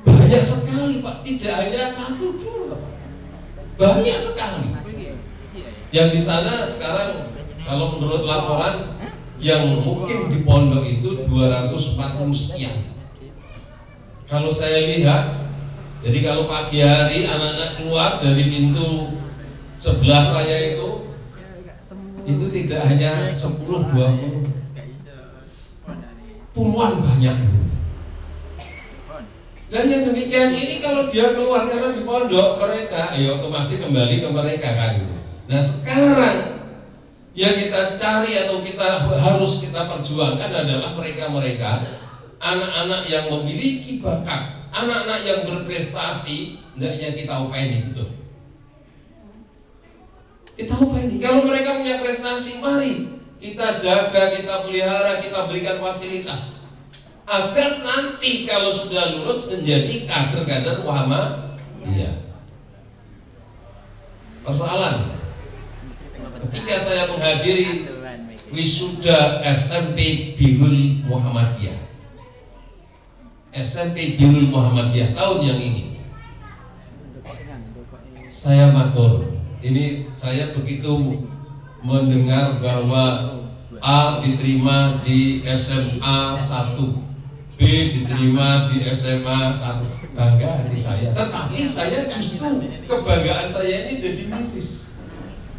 banyak sekali Pak, tidak hanya 1 2, banyak sekali. Yang di sana sekarang kalau menurut laporan yang mungkin di pondok itu 240 sekian. Kalau saya lihat, jadi kalau pagi hari anak-anak keluar dari pintu sebelah saya itu tidak hanya 10-20, puluhan banyak. Dan yang demikian ini kalau dia keluar karena di pondok mereka, ayo pasti kembali ke mereka kan. Nah sekarang yang kita cari atau harus kita perjuangkan adalah mereka-mereka anak-anak yang memiliki bakat, anak-anak yang berprestasi, hendaknya kita upaini gitu. Kita upaini. Kalau mereka punya prestasi, mari kita jaga, kita pelihara, kita berikan fasilitas agar nanti kalau sudah lulus menjadi kader-kader Muhammadiyah. Persoalan ketika saya menghadiri wisuda SMP Birul Muhammadiyah, SMP Birul Muhammadiyah tahun yang ini, saya matur. Ini saya begitu mendengar bahwa A diterima di SMA 1, B diterima di SMA 1, bangga hati saya. Tetapi saya justru kebanggaan saya ini jadi miris.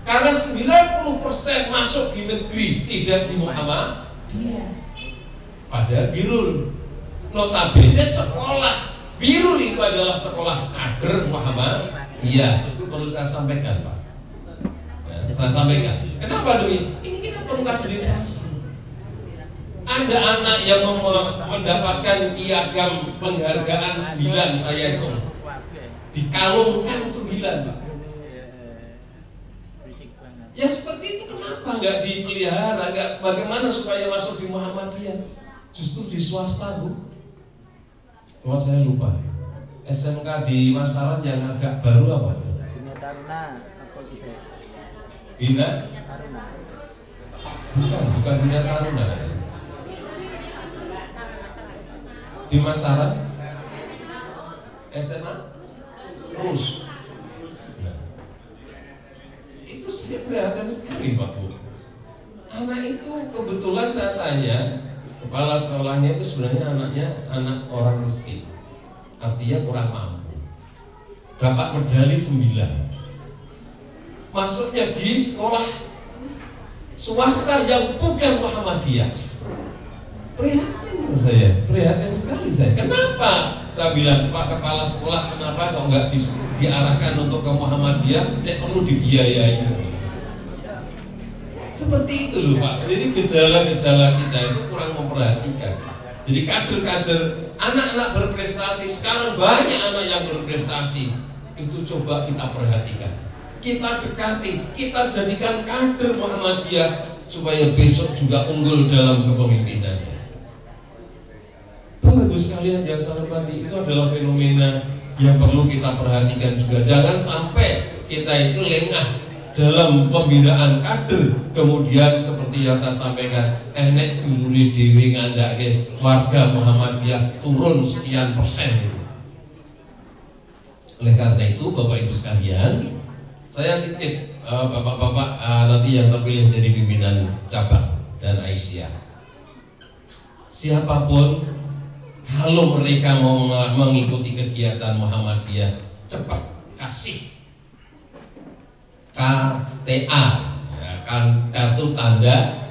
Karena 90% masuk di negeri, tidak di Muhammadiyah. Pada Birul, notabene sekolah Birul itu adalah sekolah kader Muhammadiyah. Itu perlu saya sampaikan, Pak. Ya, saya sampaikan. Kenapa demi? Ini kita perlu kaderisasi. Ada anak yang mendapatkan piagam penghargaan 9, saya itu dikalungkan 9, Pak. Yang seperti itu kenapa nggak dipelihara? Bagaimana supaya masuk di Muhammadiyah? Justru di swasta, Bu. Cuma saya lupa. SMK di Masaran yang agak baru apa? Bina Taruna apa bisa? Bina Taruna. Bukan Bina Taruna. Di Masaran SMA terus. Itu saya prihatin sekali, Pak Bu. Anak itu kebetulan saya tanya, kepala sekolahnya itu sebenarnya anaknya anak orang miskin, artinya kurang mampu. Dapat medali 9. Masuknya di sekolah swasta yang bukan Muhammadiyah. Prihatin saya, prihatin sekali saya. Kenapa? Saya bilang, Pak Kepala Sekolah, kenapa kok nggak diarahkan untuk ke Muhammadiyah? Perlu dibiayai. Seperti itu loh, Pak. Jadi gejala-gejala kita itu kurang memperhatikan. Jadi kader-kader, anak-anak berprestasi, sekarang banyak anak yang berprestasi. Itu coba kita perhatikan, kita dekati, kita jadikan kader Muhammadiyah supaya besok juga unggul dalam kepemimpinannya. Bapak Ibu sekalian yang saya hormati, itu adalah fenomena yang perlu kita perhatikan juga. Jangan sampai kita itu lengah dalam pembinaan kader, kemudian seperti yang saya sampaikan, nek dulure dhewe ngandhake warga Muhammadiyah turun sekian persen. Oleh karena itu, Bapak Ibu sekalian, saya titip bapak-bapak nanti yang terpilih menjadi pimpinan cabang dan Aisyah. Siapapun, kalau mereka mau mengikuti kegiatan Muhammadiyah, cepat kasih KTA, ya, kan, kartu tanda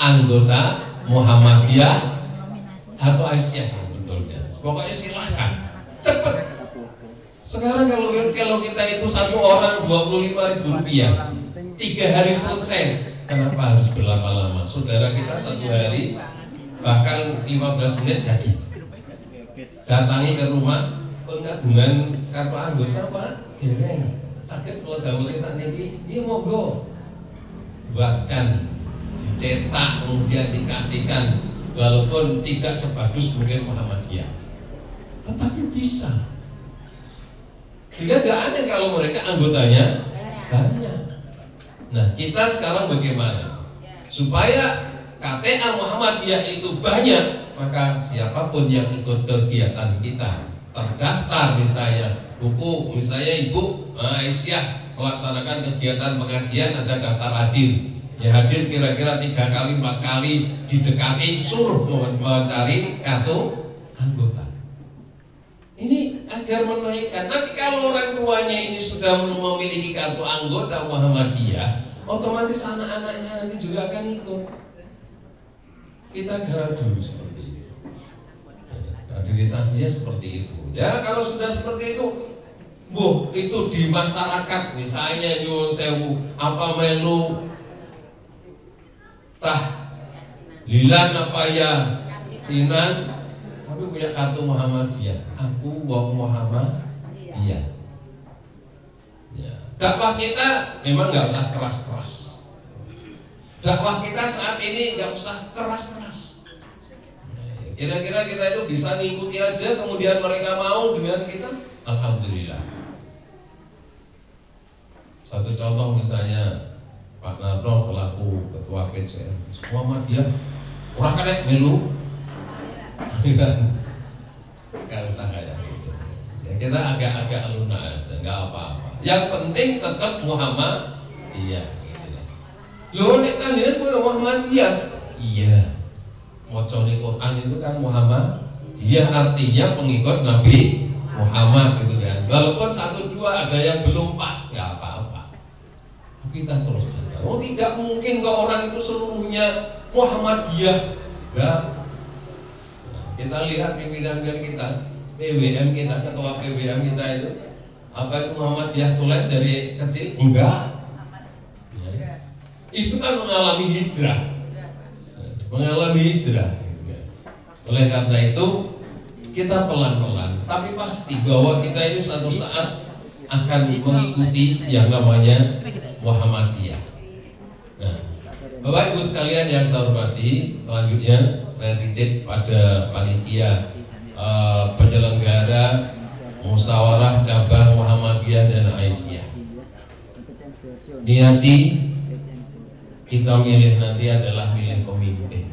anggota Muhammadiyah atau Aisyah, betulnya. pokoknya silahkan, cepet. Sekarang kalau kita itu satu orang 25.000 rupiah, 3 hari selesai. Kenapa harus berlama-lama? Saudara kita 1 hari bahkan 15 menit jadi. Datangi ke rumah penggabungan kartu anggota Pak, dereng sakit kalau damel saat ini, dia monggo. Bahkan dicetak kemudian dikasihkan, walaupun tidak sebagus mungkin Muhammadiyah, tetapi bisa. Sehingga tidak ada kalau mereka anggotanya banyak. Nah, kita sekarang bagaimana supaya KTA Muhammadiyah itu banyak? Maka siapapun yang ikut kegiatan kita, terdaftar misalnya buku, misalnya Ibu Aisyah melaksanakan kegiatan pengajian, ada daftar hadir. Ya hadir kira-kira 3 kali 4 kali, didekati suruh mencari kartu anggota. Ini agar menaikkan. Nanti kalau orang tuanya ini sudah memiliki kartu anggota Muhammadiyah, otomatis anak-anaknya nanti juga akan ikut. Kita garap dulu seperti itu. Kaderisasinya seperti itu. Ya kalau sudah seperti itu, itu di masyarakat misalnya nyuwun sewu apa melu lilan apa ya sinan, tapi punya kartu Muhammadiyah. Aku wong Muhammadiyah. Ya. Dakwah kita memang nggak usah keras-keras. Dakwah kita saat ini nggak usah keras-keras. Kira-kira kita itu bisa ngikuti aja, kemudian mereka mau dengan kita, alhamdulillah. Satu contoh misalnya Pak Narto selaku ketua PCM Muhammadiyah, orang kadek melu, nggak usah kayak gitu. Ya kita agak-agak lunak aja, nggak apa-apa. Yang penting tetap Muhammadiyah. Loh, nek kalian Muhammadiyah, iya. Macane Quran itu kan Muhammadiyah, artinya pengikut Nabi Muhammad gitu kan. Walaupun 1-2 ada yang belum pas, nggak apa-apa. Kita terus jaga. Oh tidak mungkin kalau orang itu seluruhnya Muhammadiyah. Enggak. Nah, kita lihat pimpinan kita, PWM kita, ketua PWM kita itu, apa itu Muhammadiyah tulen dari kecil? Enggak. Ya. Itu kan mengalami hijrah. Mengalami hijrah. Oleh karena itu kita pelan-pelan, tapi pasti bahwa kita ini suatu saat akan mengikuti yang namanya Muhammadiyah. Nah, Bapak Ibu sekalian yang saya hormati, selanjutnya saya titip pada panitia penyelenggara musyawarah cabang Muhammadiyah dan Aisyah. Niati kita milih nanti adalah milih pemimpin.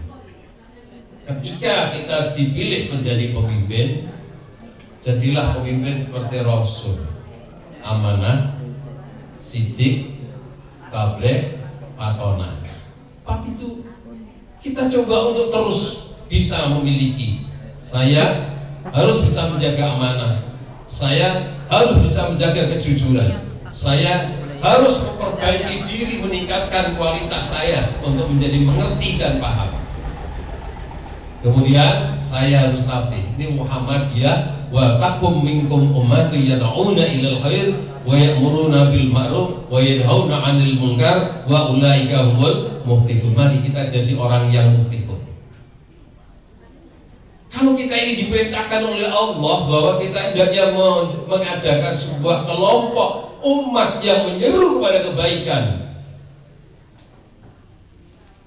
Ketika kita dipilih menjadi pemimpin, jadilah pemimpin seperti Rasul, amanah, sidik, tabligh, patonah. Pak itu kita coba untuk terus bisa memiliki. Saya harus bisa menjaga amanah. Saya harus bisa menjaga kejujuran. Saya harus memperbaiki diri, meningkatkan kualitas saya untuk menjadi mengerti dan paham. Kemudian saya harus tampil. Ini Muhammadiyah, wa takum minkum ummatun yad'una ilal khair wa ya'muruna bil ma'ruf wa yanhauna 'anil munkar wa ulaika humul muflihun. Mari kita jadi orang yang muflihun. Kalau kita ini diperintahkan oleh Allah bahwa kita hendaknya mengadakan sebuah kelompok umat yang menyeru kepada kebaikan,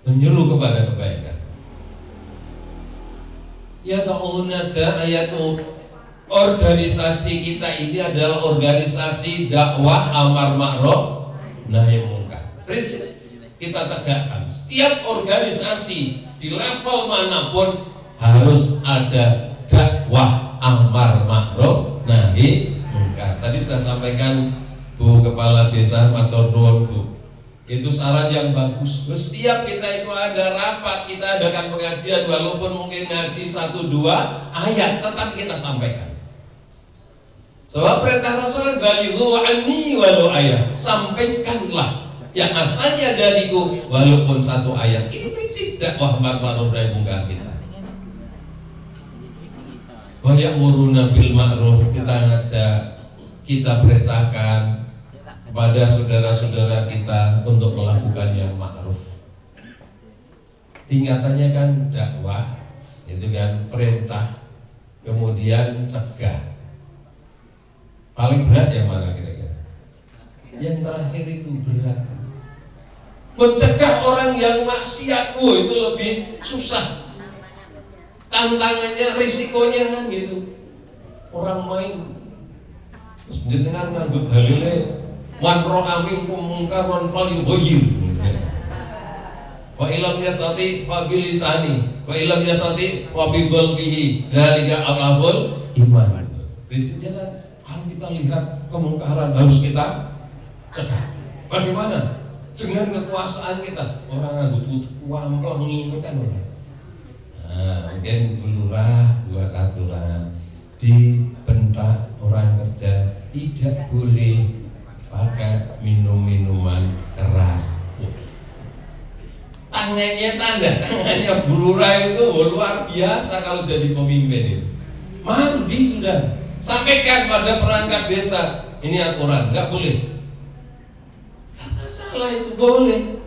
menyeru kepada kebaikan. Ya ta'una da'ayatu, organisasi kita ini adalah organisasi dakwah amar ma'ruf nahi munkar. Prinsip kita tegakkan, setiap organisasi di level manapun harus ada dakwah amar ma'ruf nahi munkar. Tadi sudah sampaikan Bu Kepala Desa matur nuwun Bu. Itu saran yang bagus. Setiap kita itu ada rapat, kita adakan pengajian, walaupun mungkin ngaji 1-2 ayat, tetap kita sampaikan. Sebab perintah Rasul balighu anni walau ayat, sampaikanlah yang asalnya dariku walaupun 1 ayat. Ini prinsip dakwah amar ma'ruf nahi munkar kita. wa ya'muruna bil ma'ruf, kita ngajak, kita perintahkan kepada saudara-saudara kita untuk melakukan yang ma'ruf. Tingkatannya kan dakwah, itu kan perintah, kemudian cegah. Paling berat yang mana kira-kira? Yang terakhir itu berat. Mencegah orang yang maksiat, itu lebih susah. Tantangannya, risikonya kan gitu. Orang main terus jenengan nganggo dalile man ra'a minkum munkaran falyughayyir. Wa illam yastati fa bilisani, wa illam yastati fa bi qalbihi. Dzalika afdalul iman. Prinsipnya kan kalau kita lihat kemungkaran harus kita cegah. Bagaimana? Dengan kekuasaan kita. Orang nganggo uang kok ngene kan ora. Nah, mungkin bulurah buat aturan dibentak orang kerja tidak boleh pakai minuman keras. Tangannya bulurah itu luar biasa kalau jadi pemimpin itu. Mandi sudah. Sampaikan pada perangkat desa, ini aturan, nggak boleh. Nggak masalah itu, boleh.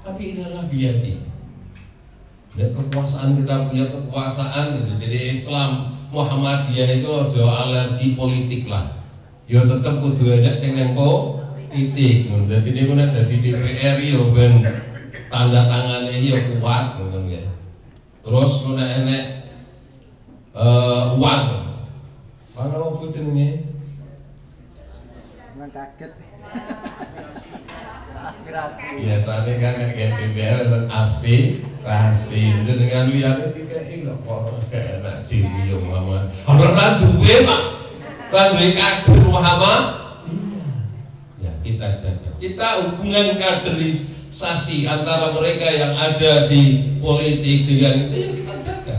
Tapi inilah biati. Dan kekuasaan, kita punya kekuasaan gitu. Jadi Islam Muhammadiyah itu ojo alergi politik lah. Yo tetep kudu ada sing nengko titik. Dadi niku nek dadi DPR yo ben tanda tangannya yo kuat ngono ya. Terus nek enek uang. Mana wong jenenge? Kaget. Aspirasi. Biasanya kan kayak DPR dan aspirasi. Dengan lihatnya dikai lho kok kayak enak dhewe yo Muhammad. Ora duwe Pak. Ora duwe kader Muhammad. Iya. Ya kita jaga. Kita hubungan kaderisasi antara mereka yang ada di politik dengan itu yang kita jaga.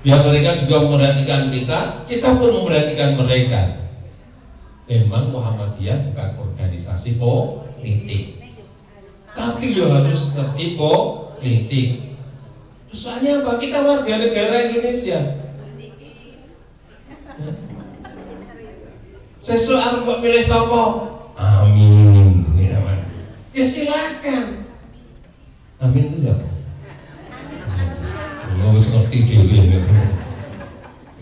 Biar mereka juga memperhatikan kita pun memperhatikan mereka. Memang Muhammadiyah bukan organisasi politik, tapi ya harus ngerti politik. Soalnya apa? Kita warga negara Indonesia. Sesuk arep kok pilih sapa? Amin. Ya silakan. Amin itu siapa? Harus ngerti dhewe gitu.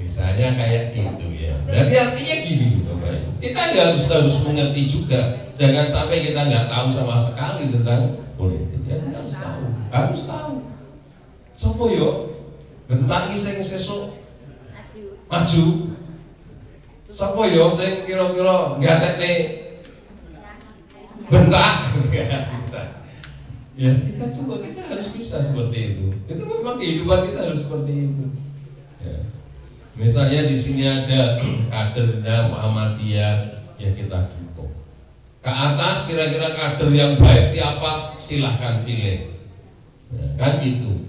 Misalnya kayak gitu ya. Berarti artinya gini Bapak Ibu. Kita nggak harus mengerti juga. Jangan sampai kita nggak tahu sama sekali tentang politik. Ya kita harus tahu. Harus tahu. Sopo yo? Bentar iki sing sesuk maju. Sopo yo sing kira-kira gatekne bentak. Ya kita coba, kita harus bisa seperti itu. Itu memang kehidupan kita harus seperti itu. Ya. Misalnya di sini ada kadernya Muhammadiyah, ya kita dukung. Ke atas kira-kira kader yang baik siapa? Silahkan pilih. Ya, kan gitu.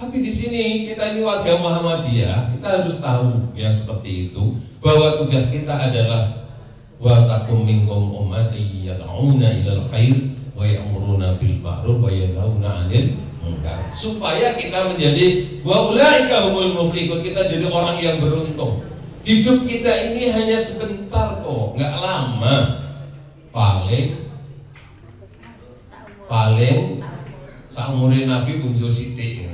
Tapi di sini kita ini warga Muhammadiyah, kita harus tahu ya seperti itu bahwa tugas kita adalah wa takum minkum ummati yad'una ilal khair wa ya'muruna bil ma'ruf wa yanhauna 'anil munkar, supaya kita menjadi wa ulaika humul muflihun, kita jadi orang yang beruntung. Hidup kita ini hanya sebentar kok, nggak lama, paling saumure Nabi punjul sithik.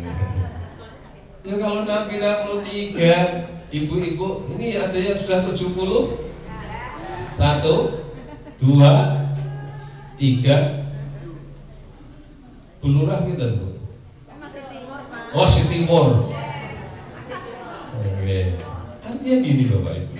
Ya kalau Nabi 63, ibu-ibu ini ada yang sudah 70, 1, 2, 3. Bulurah gitu Bu. Oh si Timur. Oke. Artinya gini Bapak Ibu.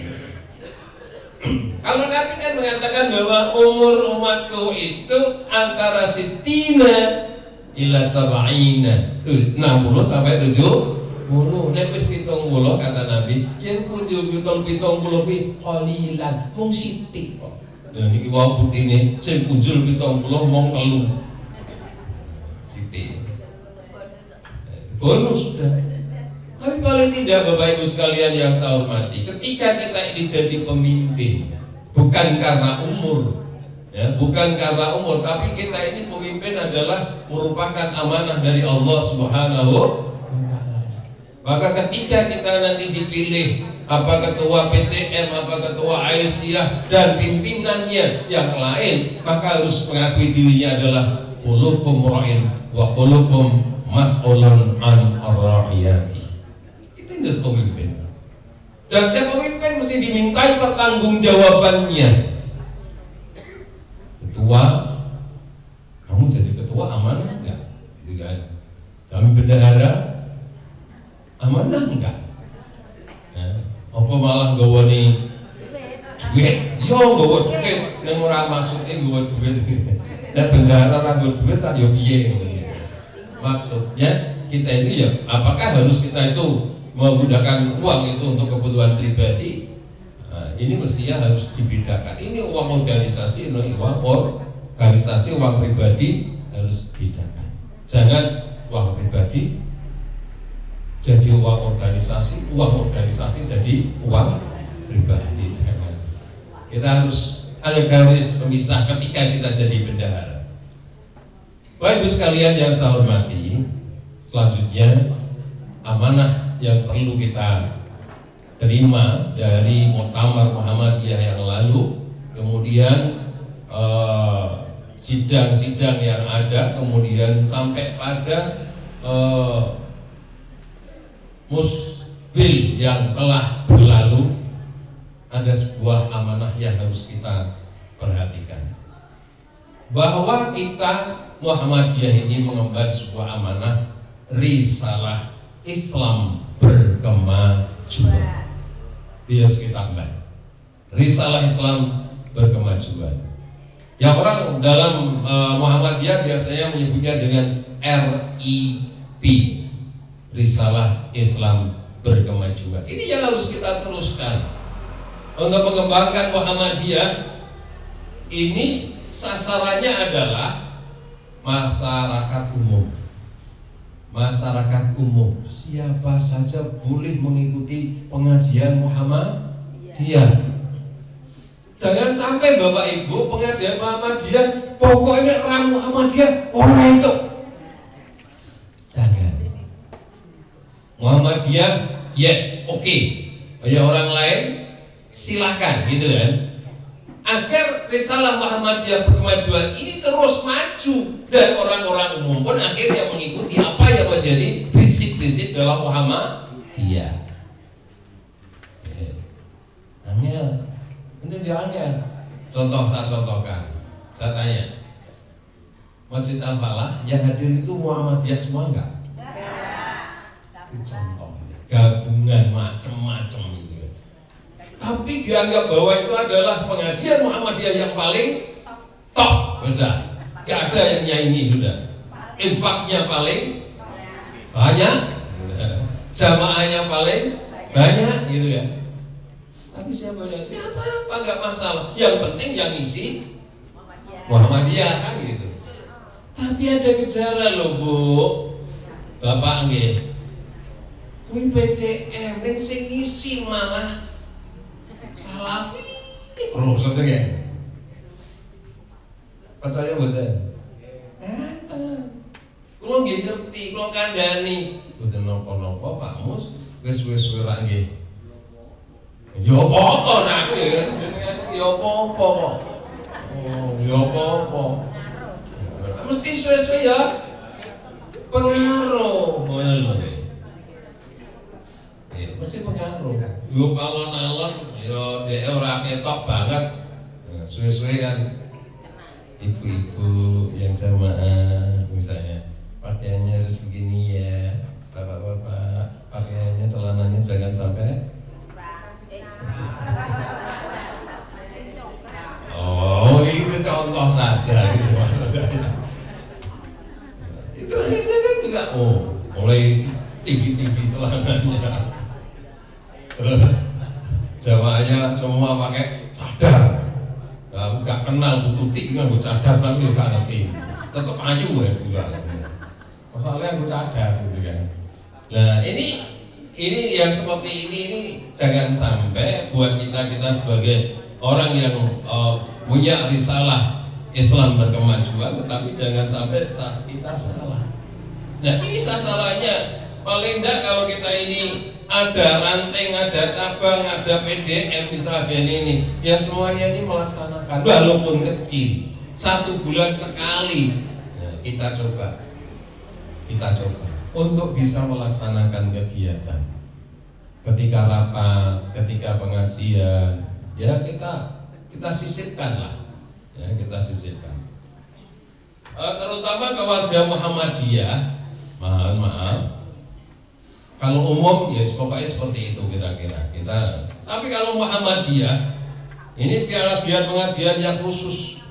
Kalau Nabi kan mengatakan bahwa umur umatku itu antara sitina ila sab'ina, 60 sampai 70. Nek wis 70 kata Nabi, yang punjul 70 kuwi qalilan, mung sithik kok. Nah niki wae buktine sing punjul 70 mung 3. Bonus sudah. Tapi paling tidak Bapak Ibu sekalian yang saya hormati, ketika kita ini jadi pemimpin, bukan karena umur, ya, bukan karena umur, tapi kita ini pemimpin adalah merupakan amanah dari Allah Subhanahu wa Ta'ala. Maka ketika kita nanti dipilih apa ketua PCM, apa ketua Aisyah dan pimpinannya yang lain, maka harus mengakui dirinya adalah qulubukum ra'in wa qulubukum mas'ulun an ar-ra'iyati. Itu harus pemimpin. Dan setiap pemimpin mesti dimintai pertanggungjawabannya. Ketua, kamu jadi ketua amanah enggak? Gitu kan? Kami bendahara amanah enggak? Apa malah gawani duit? Yo gawa duit, nang ora maksudnya gawa duit. Nek bendahara ra gawa duit tak yo piye? Maksudnya kita ini ya, apakah harus kita itu menggunakan uang itu untuk kebutuhan pribadi? Nah, ini mestinya harus dibedakan. Ini uang organisasi, ini uang organisasi, uang pribadi harus dibedakan. Jangan uang pribadi jadi uang organisasi jadi uang pribadi. Jangan. Kita harus ada garis pemisah ketika kita jadi bendahara. Bapak Ibu sekalian yang saya hormati, selanjutnya amanah yang perlu kita terima dari Muktamar Muhammadiyah yang lalu, kemudian sidang-sidang yang ada, kemudian sampai pada musbil yang telah berlalu, ada sebuah amanah yang harus kita perhatikan, bahwa kita Muhammadiyah ini mengemban sebuah amanah risalah Islam berkemajuan. Itu harus kita tambah, risalah Islam berkemajuan. Yang orang dalam Muhammadiyah biasanya menyebutnya dengan RIP, risalah Islam berkemajuan. Ini yang harus kita teruskan untuk mengembangkan Muhammadiyah. Ini sasarannya adalah masyarakat umum. Masyarakat umum, siapa saja boleh mengikuti pengajian Muhammadiyah. Jangan sampai Bapak Ibu pengajian Muhammadiyah pokoknya orang Muhammadiyah orang itu. Jangan. Muhammadiyah yes, oke. Ya orang lain silahkan, gitu kan. Agar risalah Muhammadiyah berkemajuan ini terus maju dan orang-orang umum pun akhirnya mengikuti apa yang menjadi prinsip-prinsip dalam Muhammadiyah. Angel, itu dia angel. Contoh saya contohkan, saya tanya, Masjid Al-Falah yang hadir itu Muhammadiyah semua enggak? Itu contoh, gabungan macam-macam. Tapi dianggap bahwa itu adalah pengajian Muhammadiyah yang paling top, sudah. Gak ada yang nyanyi sudah. Infaknya paling banyak, jamaahnya paling banyak, gitu ya. Tapi siapa yang apa nggak masalah. Yang penting yang ngisi Muhammadiyah kan gitu. Tapi ada gejala loh Bu, Bapak nggih. Kuwi PCM ning sing ngisi malah Salafi terus ngoten ya. Percaya mboten? Kulo nggih ngerti, kulo kandhani. Mboten napa-napa Pak Mus, wis ra nggih. Ya apa-apa nak aku ya, jenengan ya apa-apa kok. Oh, ya apa-apa. Mesti suwe-suwe ya pengaruh. Ya, mesti pengaruh. Yo alon-alon yo dhek ora ketok banget. Nah, suwe-suwe kan ibu-ibu yang jamaah misalnya pakaiannya harus begini ya, bapak-bapak pakaiannya celananya jangan sampai oh itu contoh saja gitu maksud saya. Itu akhirnya kan juga mulai tinggi-tinggi celananya, terus jamaahnya semua pakai cadar. Aku gak kenal Bu Tuti kan gue cadar tapi gak ngerti. Tetap aja gue juga. Soalnya gue cadar gitu kan. Nah ini yang seperti ini jangan sampai buat kita sebagai orang yang punya risalah Islam berkemajuan, tetapi jangan sampai kita salah. Nah ini sasarannya paling enggak kalau kita ini ada ranting, ada cabang, ada PDM misalnya ini, ya semuanya ini melaksanakan walaupun kecil, 1 bulan sekali. Nah, kita coba untuk bisa melaksanakan kegiatan. Ketika rapat, ketika pengajian, ya kita sisipkan lah, ya kita sisipkan. Terutama keluarga Muhammadiyah, maaf, kalau umum ya pokoknya seperti itu kira-kira kita. Tapi kalau Muhammadiyah, ini pengajian yang khusus.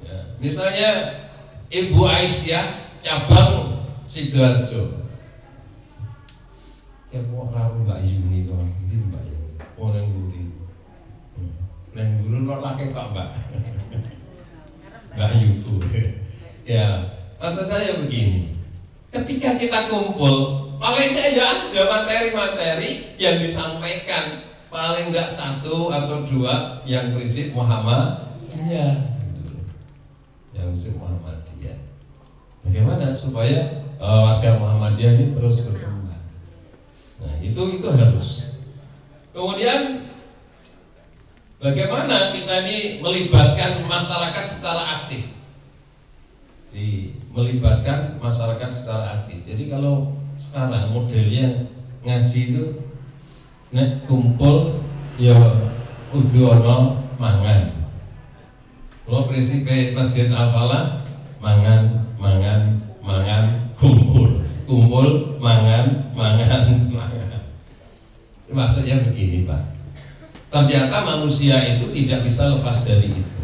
Ya, misalnya Ibu Aisyah cabang Sidoarjo. Ya mau karo Mbak Yuni to, ndi Mbak Yuni? Oh nang Guri. Nang Guri kok laki kok Mbak. Mbak Yuku. Ya, maksud saya begini. Ketika kita kumpul, paling tidak ya ada materi-materi yang disampaikan, paling tidak 1 atau 2 yang prinsip Muhammadiyah. Yang prinsip Muhammadiyah. Bagaimana supaya warga Muhammadiyah ini terus berkembang? Nah, itu harus. Kemudian bagaimana kita ini melibatkan masyarakat secara aktif? Melibatkan masyarakat secara aktif. Jadi kalau sekarang modelnya ngaji itu kumpul ya udah ono mangan. Kalau prinsip Masjid Al-Falah mangan, kumpul, mangan. Maksudnya begini Pak. Ternyata manusia itu tidak bisa lepas dari itu.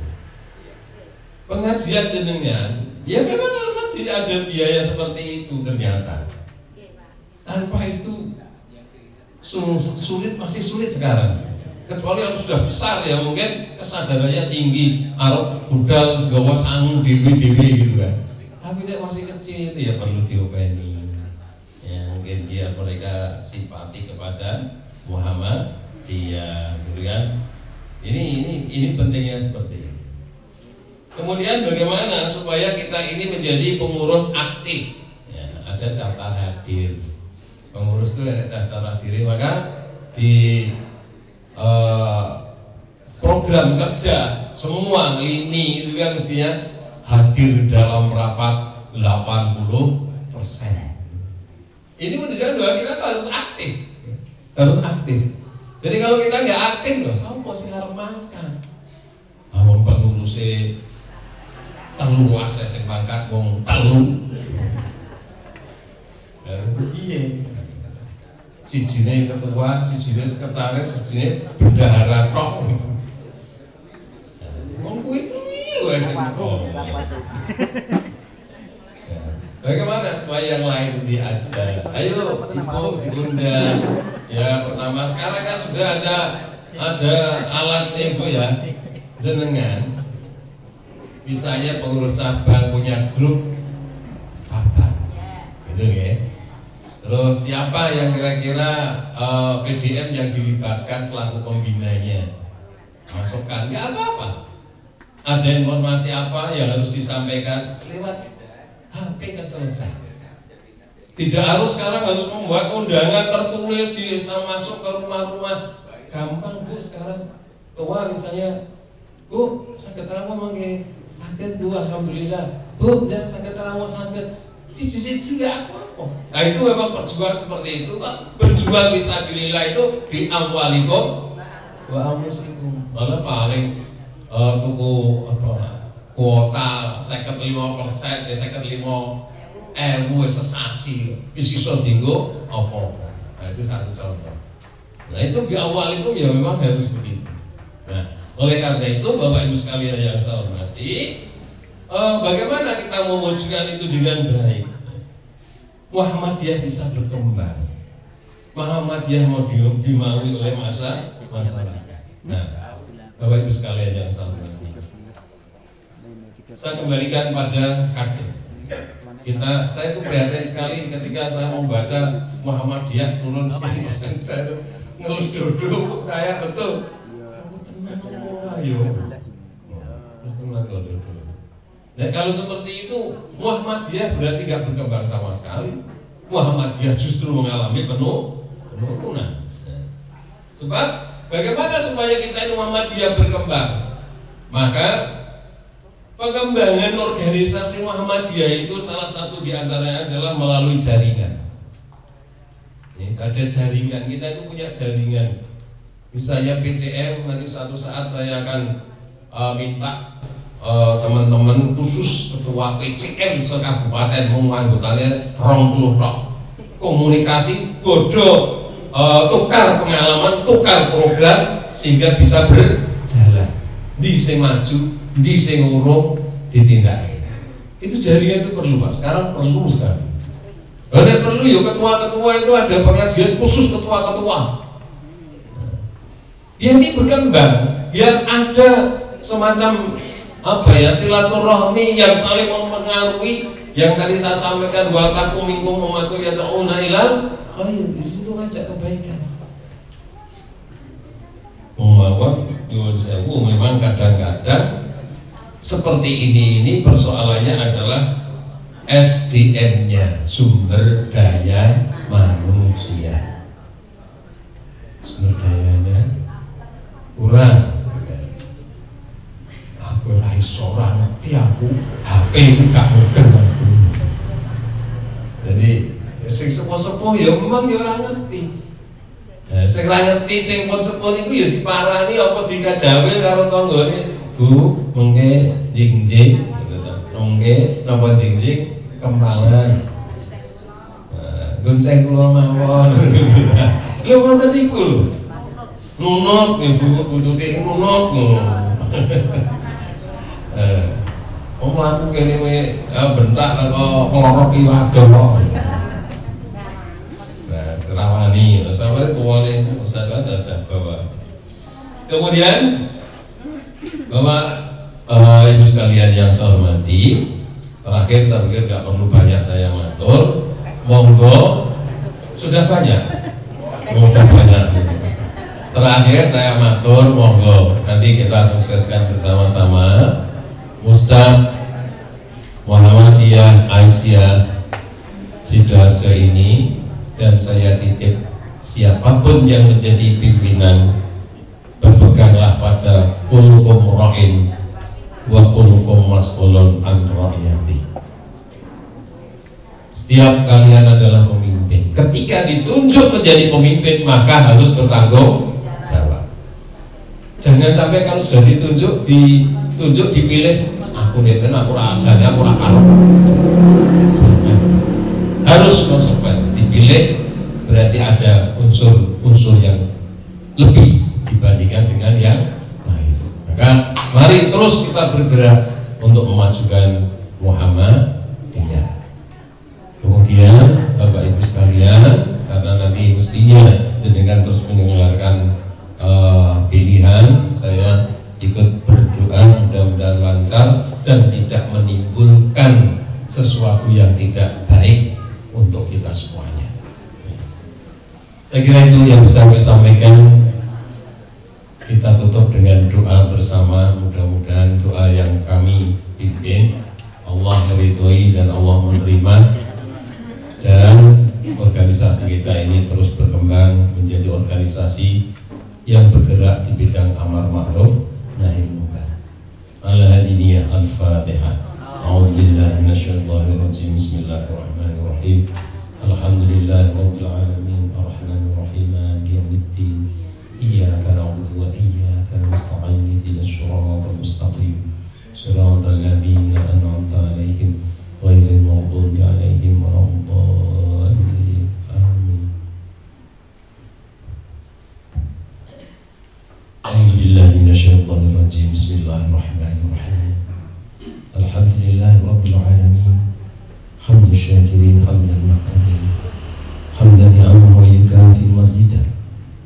Pengajian jenengan ya memang tidak ada biaya seperti itu ternyata. Tanpa itu masih sulit sekarang. Kecuali harus sudah besar ya, mungkin kesadarannya tinggi, arep budal segawa sangu dewi gitu kan. Tapi dia masih kecil itu ya perlu diopeni. Ya mungkin dia mereka simpati kepada Muhammadiyah gitu kan. Ini pentingnya seperti itu. Kemudian bagaimana supaya kita ini menjadi pengurus aktif? Ya, ada daftar hadir. Pengurus itu ada daftar hadir, maka di program kerja semua lini itu kan mestinya hadir dalam rapat 80%. Ini menunjukkan bahwa kita harus aktif. Jadi kalau kita nggak aktif loh, sama sih harus makan. Awang pengurusnya telu wase sing mangkat wong telu. Harus piye? Sijine ketua, sijine sekretaris, sijine bendahara tok. Wong kuwi wis bagaimana supaya yang lain diajak? Ayo Ibu diundang. Ya pertama sekarang kan sudah ada alatnya Bu ya. Jenengan misalnya pengurus cabang punya grup cabang, gitu ya. Terus siapa yang kira-kira PDM yang dilibatkan selaku pembinanya, masukkan, nggak apa-apa. Ada informasi apa yang harus disampaikan lewat HP kan selesai. Tidak harus sekarang harus membuat undangan tertulis bisa masuk ke rumah-rumah. Gampang Bu sekarang. Tua misalnya, Bu sakit rawon mangke. Sakit Bu, alhamdulillah. Bu, jangan sakit rawon sakit. Cici nggak apa-apa. Nah itu memang berjuang seperti itu Pak. Berjuang fisabilillah itu di amwalikum wa anfusikum. Malah paling tuku kuota 55% ya 55.000 sesasi wis iso dienggo apa. Nah itu satu contoh. Nah itu di amwalikum ya memang harus begitu. Nah oleh karena itu Bapak Ibu sekalian yang saya hormati, bagaimana kita mewujudkan itu dengan baik? Muhammadiyah bisa berkembang. Muhammadiyah mau dimaui oleh masyarakat. Nah, Bapak Ibu sekalian yang saya hormati, saya kembalikan pada kader. Saya itu prihatin sekali ketika saya membaca Muhammadiyah turun 10%. Saya ngelus duduk, saya betul. Ayo, nah kalau seperti itu Muhammadiyah berarti nggak berkembang sama sekali. Muhammadiyah justru mengalami penurunan. Sebab bagaimana supaya kita ini Muhammadiyah berkembang? Maka pengembangan organisasi Muhammadiyah itu salah satu diantaranya adalah melalui jaringan. Ada jaringan, kita itu punya jaringan. Misalnya PCM, nanti suatu saat saya akan minta teman-teman khusus ketua PCM sekabupaten menganggotanya 20 tok. Komunikasi bodoh, tukar pengalaman, tukar program sehingga bisa berjalan. Di sing maju, di sing urung ditindakake. Itu jaringan itu perlu Pak. Sekarang perlu sekali. Ada perlu ya ketua-ketua itu ada pengajian khusus ketua-ketua. Biar ini berkembang, biar ada semacam silaturahmi yang saling mempengaruhi. Yang tadi saya sampaikan wa taqum minkum ummatun yad'una ilal khair, di situ ngajak kebaikan. Memang kadang-kadang seperti ini persoalannya adalah SDM-nya, sumber daya manusia. Sumber dayanya kurang. Aku iso ora ngerti aku HP itu gak mudeng aku. Jadi sing sepuh-sepuh ya memang ya ora ngerti. Nah, sing ora ngerti sing pun sepuh niku ya diparani apa dikajawil karo tanggane. Bu, mengke jingjing gitu. Mengke napa jingjing kempalan. Gonceng kula mawon. Lho ngoten niku lho. Nunut niku butuhe nunut ngono. Mlaku kene wae bentak kok ngloroki wadon. Nah, serawani, sampai tuane sadar ada Bapak. Kemudian Bapak Ibu sekalian yang saya hormati, terakhir saya pikir nggak perlu banyak saya matur. Monggo sudah banyak. Terakhir saya matur, monggo nanti kita sukseskan bersama-sama Muscab Muhammadiyah Aisyah Sidoarjo ini, dan saya titip siapapun yang menjadi pimpinan berpeganglah pada kullukum ra'in wa kullukum mas'ulun an ra'iyati. Setiap kalian adalah pemimpin. Ketika ditunjuk menjadi pemimpin maka harus bertanggung jawab. Jangan sampai kalau sudah ditunjuk dipilih aku nek aku ora ajane aku ora karo. Harus konsekuen. Dipilih berarti ada unsur yang lebih dibandingkan dengan yang lain. Maka mari terus kita bergerak untuk memajukan Muhammadiyah. Kemudian Bapak Ibu sekalian, karena nanti mestinya jenengan terus mendengarkan pilihan, saya ikut berdoa mudah-mudahan lancar dan tidak menimbulkan sesuatu yang tidak baik untuk kita semuanya. Saya kira itu yang bisa saya sampaikan. Kita tutup dengan doa bersama, mudah-mudahan doa yang kami pimpin Allah meridhoi dan Allah menerima, dan organisasi kita ini terus berkembang menjadi organisasi yang bergerak di bidang amar ma'ruf nahi munkar. Al-hadiniyah al-fatihah. A'udzubillahi minasyaitonir rajim. Bismillahirrahmanirrahim. Alhamdulillahirabbil alamin arrahmanir rahim maliki yaumiddin. Iyyaka na'budu wa iyyaka nasta'in ihdinas siratal mustaqim. Siratal ladzina an'amta 'alaihim ghairil maghdubi 'alaihim waladdallin. Amin. A'udzubillahi minasyaitonir rajim. Bismillahirrahmanirrahim. Alhamdulillahirabbil alamin. Hamdul syakirin hamdan mahmudin. Hamdan ya'amu wa yukafi masjidah.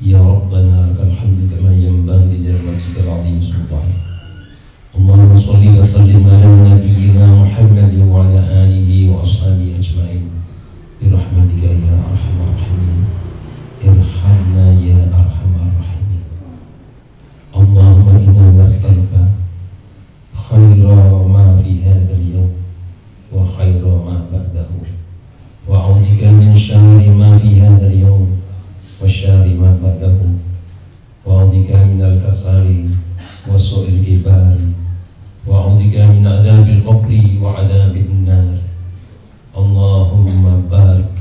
Ya Rabbana lakal hamdu kama yanbaghi li jalalatika al-'azim sultanik. Allahumma shalli wa sallim ala nabiyyina Muhammadin wa ala alihi wa ashabihi ajma'in. Bi rahmatika ya arhamar rahimin. Irhamna ya arhamar rahimin. Allahumma inna nas'aluka khaira ma fi hadzal yawm wa khaira ma ba'dahu wa a'udzubika min الكبار وأعوذ بك من عذاب القبر وعذاب النار. اللهم بارك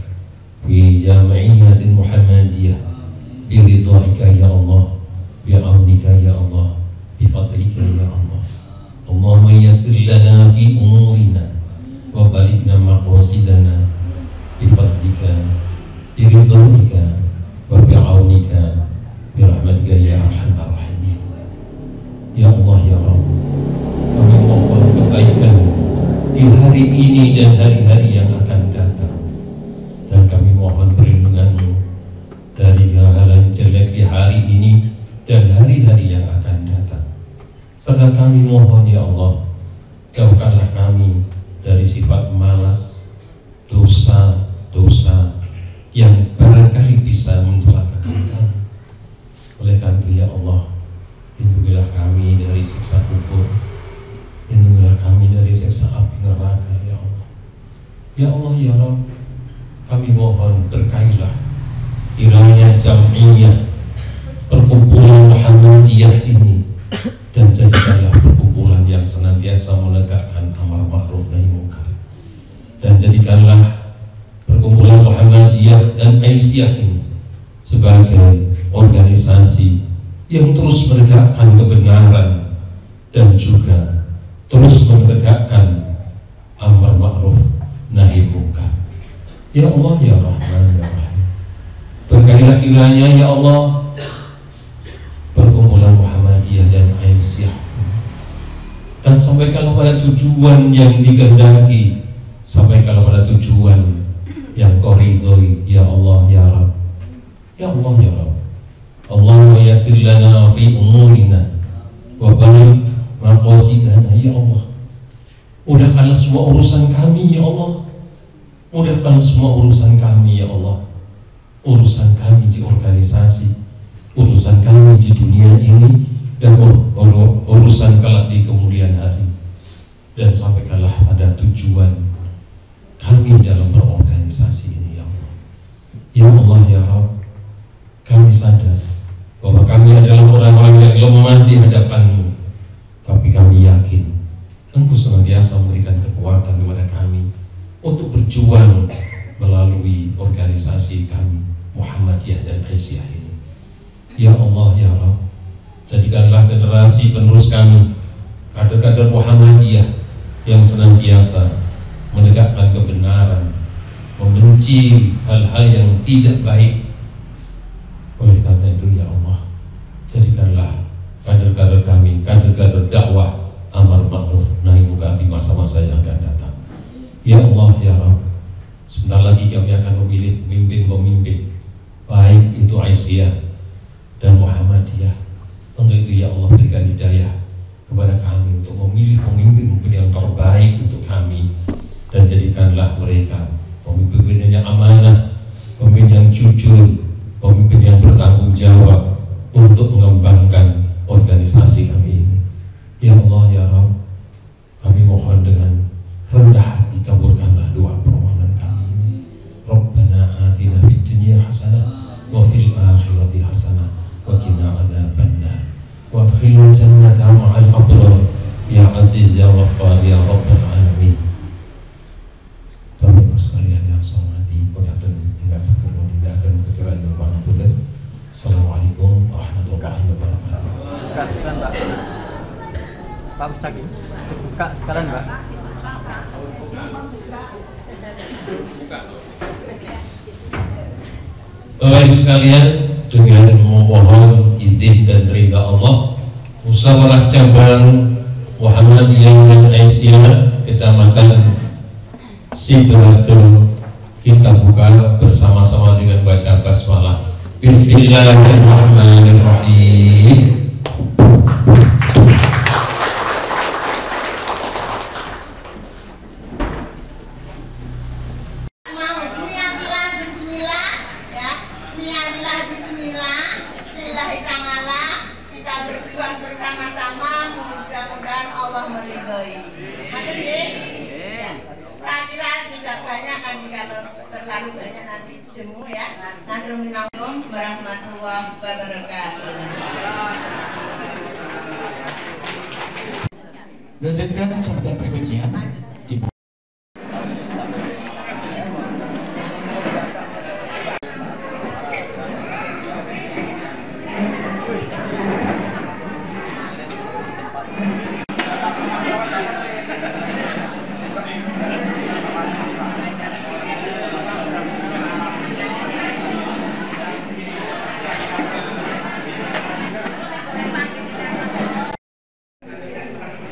في جمعية محمدية برضاك يا الله، بعونك يا الله، بفضلك يا الله. اللهم يسر لنا في أمورنا وبلغنا مقاصدنا بفضلك برضاك وبعونك برحمتك يا أرحم الراحمين. Ya Allah ya Rabb, kami mohon kebaikan di hari ini dan hari-hari yang akan datang, dan kami mohon perlindungan-Mu dari hal-hal yang jelek di hari ini dan hari-hari yang akan datang. Serta kami mohon ya Allah, jauhkanlah kami dari sifat malas, dosa-dosa yang barangkali bisa mencelakakan kami. Oleh karena itu ya Allah, lindungilah kami dari siksa kubur, lindungilah kami dari siksa api neraka ya Allah. Ya Allah ya Rabb, kami mohon berkailah kiranya jam'iyah perkumpulan Muhammadiyah ini, dan jadikanlah perkumpulan yang senantiasa menegakkan amar ma'ruf nahi munkar, dan jadikanlah perkumpulan Muhammadiyah dan Aisyah ini sebagai organisasi yang terus menegakkan kebenaran dan juga terus menegakkan amar ma'ruf nahi munkar. Ya Allah ya Rahman ya Rahim, berkailah kiranya ya Allah perkumpulan Muhammadiyah dan Aisyah, dan sampaikanlah pada tujuan yang dikehendaki, sampaikanlah pada tujuan yang Kau ridhoi ya Allah ya Rabb. Ya Allah ya Rabb, Allahumma yassir lana fi umurina wa barik maqasidana ya Allah. Mudahkanlah semua urusan kami ya Allah, mudahkanlah semua urusan kami ya Allah, urusan kami di organisasi, urusan kami di dunia ini, dan urusan kelak di kemudian hari, dan sampaikanlah pada tujuan kami dalam berorganisasi ini ya Allah. Ya Allah ya Rabb, kami sadar bahwa kami adalah orang-orang yang lemah di hadapan-Mu, tapi kami yakin Engkau senantiasa memberikan kekuatan kepada kami untuk berjuang melalui organisasi kami Muhammadiyah dan Aisyah ini. Ya Allah ya Rabb, jadikanlah generasi penerus kami, kader-kader Muhammadiyah yang senantiasa menegakkan kebenaran, membenci hal-hal yang tidak baik. Oleh karena itu ya Allah, jadikanlah kader-kader kami kader-kader dakwah amar ma'ruf nahi munkar di masa-masa yang akan datang. Ya Allah ya Rabb, sebentar lagi kami akan memilih pemimpin-pemimpin, baik itu Aisyah dan Muhammadiyah. Untuk itu ya Allah, berikan hidayah kepada kami untuk memilih pemimpin-pemimpin yang terbaik untuk kami, dan jadikanlah mereka pemimpin yang amanah, pemimpin yang jujur, pemimpin yang bertanggung jawab untuk mengembangkan organisasi kami ini. Ya Allah ya Rabb, kami mohon dengan rendah hati kabulkanlah doa permohonan kami ini. Rabbana atina fid dunya hasanah wa fil akhirati hasanah wa qina adzabannar wa adkhilna jannata ma'al abrar ya aziz ya ghaffar ya rabbal alamin. Bapak sekalian yang saya hormati, pekaten ingkang sampun tindakan kecuali pangapunten. Assalamualaikum warahmatullahi wabarakatuh. Buka sekarang Pak. Pak Mustaqim, buka sekarang Pak. Bapak Ibu sekalian, dengan memohon izin dan ridha Allah, musyawarah cabang Muhammadiyah dan Aisyah Kecamatan Sidoarjo kita buka bersama-sama dengan baca basmalah. Bismillahirrahmanirrahim. Terlalu banyak nanti jemu ya. Assalamualaikum warahmatullahi wabarakatuh. Lanjutkan sambutan berikutnya.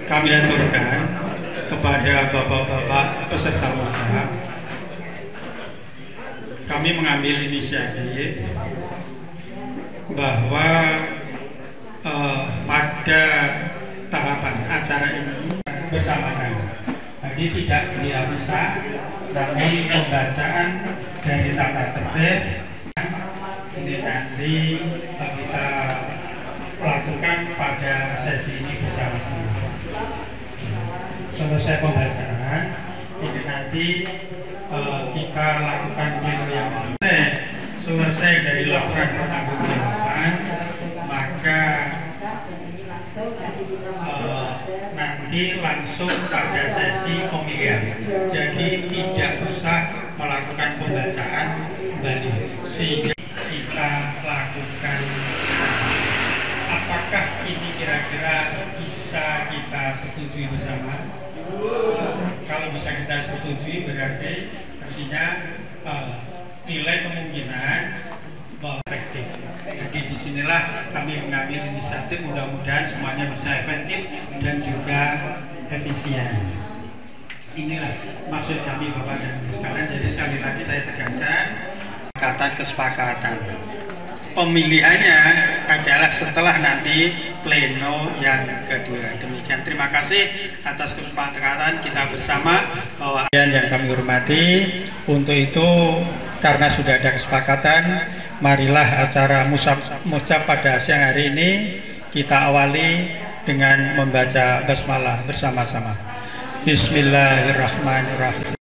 Kami aturkan kepada bapak-bapak peserta wajib, kami mengambil inisiatif bahwa pada tahapan acara ini bersamaan. Jadi tidak bisa, namun pembacaan dari tata tertib ini nanti kita lakukan pada sesi ini bersama-sama. Selesai pembacaan ini nanti kita lakukan pleno yang selesai dari laporan pertanggungjawaban, maka nanti langsung pada sesi pemilihan. Jadi tidak usah melakukan pembacaan kembali, sehingga kita lakukan sekarang. Apakah ini kira-kira bisa kita setujui bersama? Kalau bisa kita setujui berarti artinya nilai kemungkinan bahwa efektif. Jadi disinilah kami mengambil inisiatif, mudah-mudahan semuanya bisa efektif dan juga efisien. Inilah maksud kami Bapak dan Ibu sekalian. Jadi sekali lagi saya tegaskan, kesepakatan. Pemilihannya adalah setelah nanti pleno yang kedua. Demikian, terima kasih atas kesepakatan kita bersama bahwa yang kami hormati. Untuk itu, karena sudah ada kesepakatan, marilah acara musab pada siang hari ini kita awali dengan membaca basmalah bersama-sama. Bismillahirrahmanirrahim.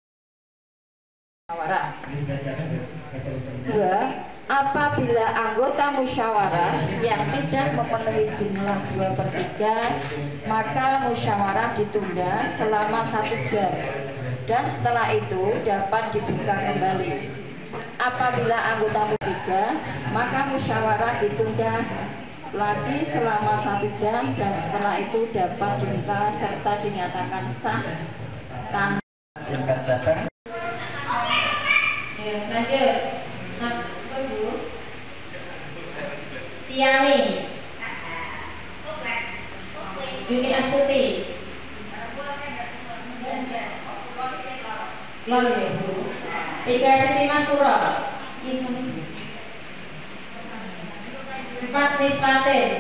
Apabila anggota musyawarah yang tidak memenuhi jumlah 2/3, maka musyawarah ditunda selama 1 jam dan setelah itu dapat dibuka kembali. Apabila anggota 3, maka musyawarah ditunda lagi selama 1 jam dan setelah itu dapat dibuka serta dinyatakan sah. Lanjut. Tiani, Yuni Astuti, Tiga Siti Maskura, 4 Mispatin,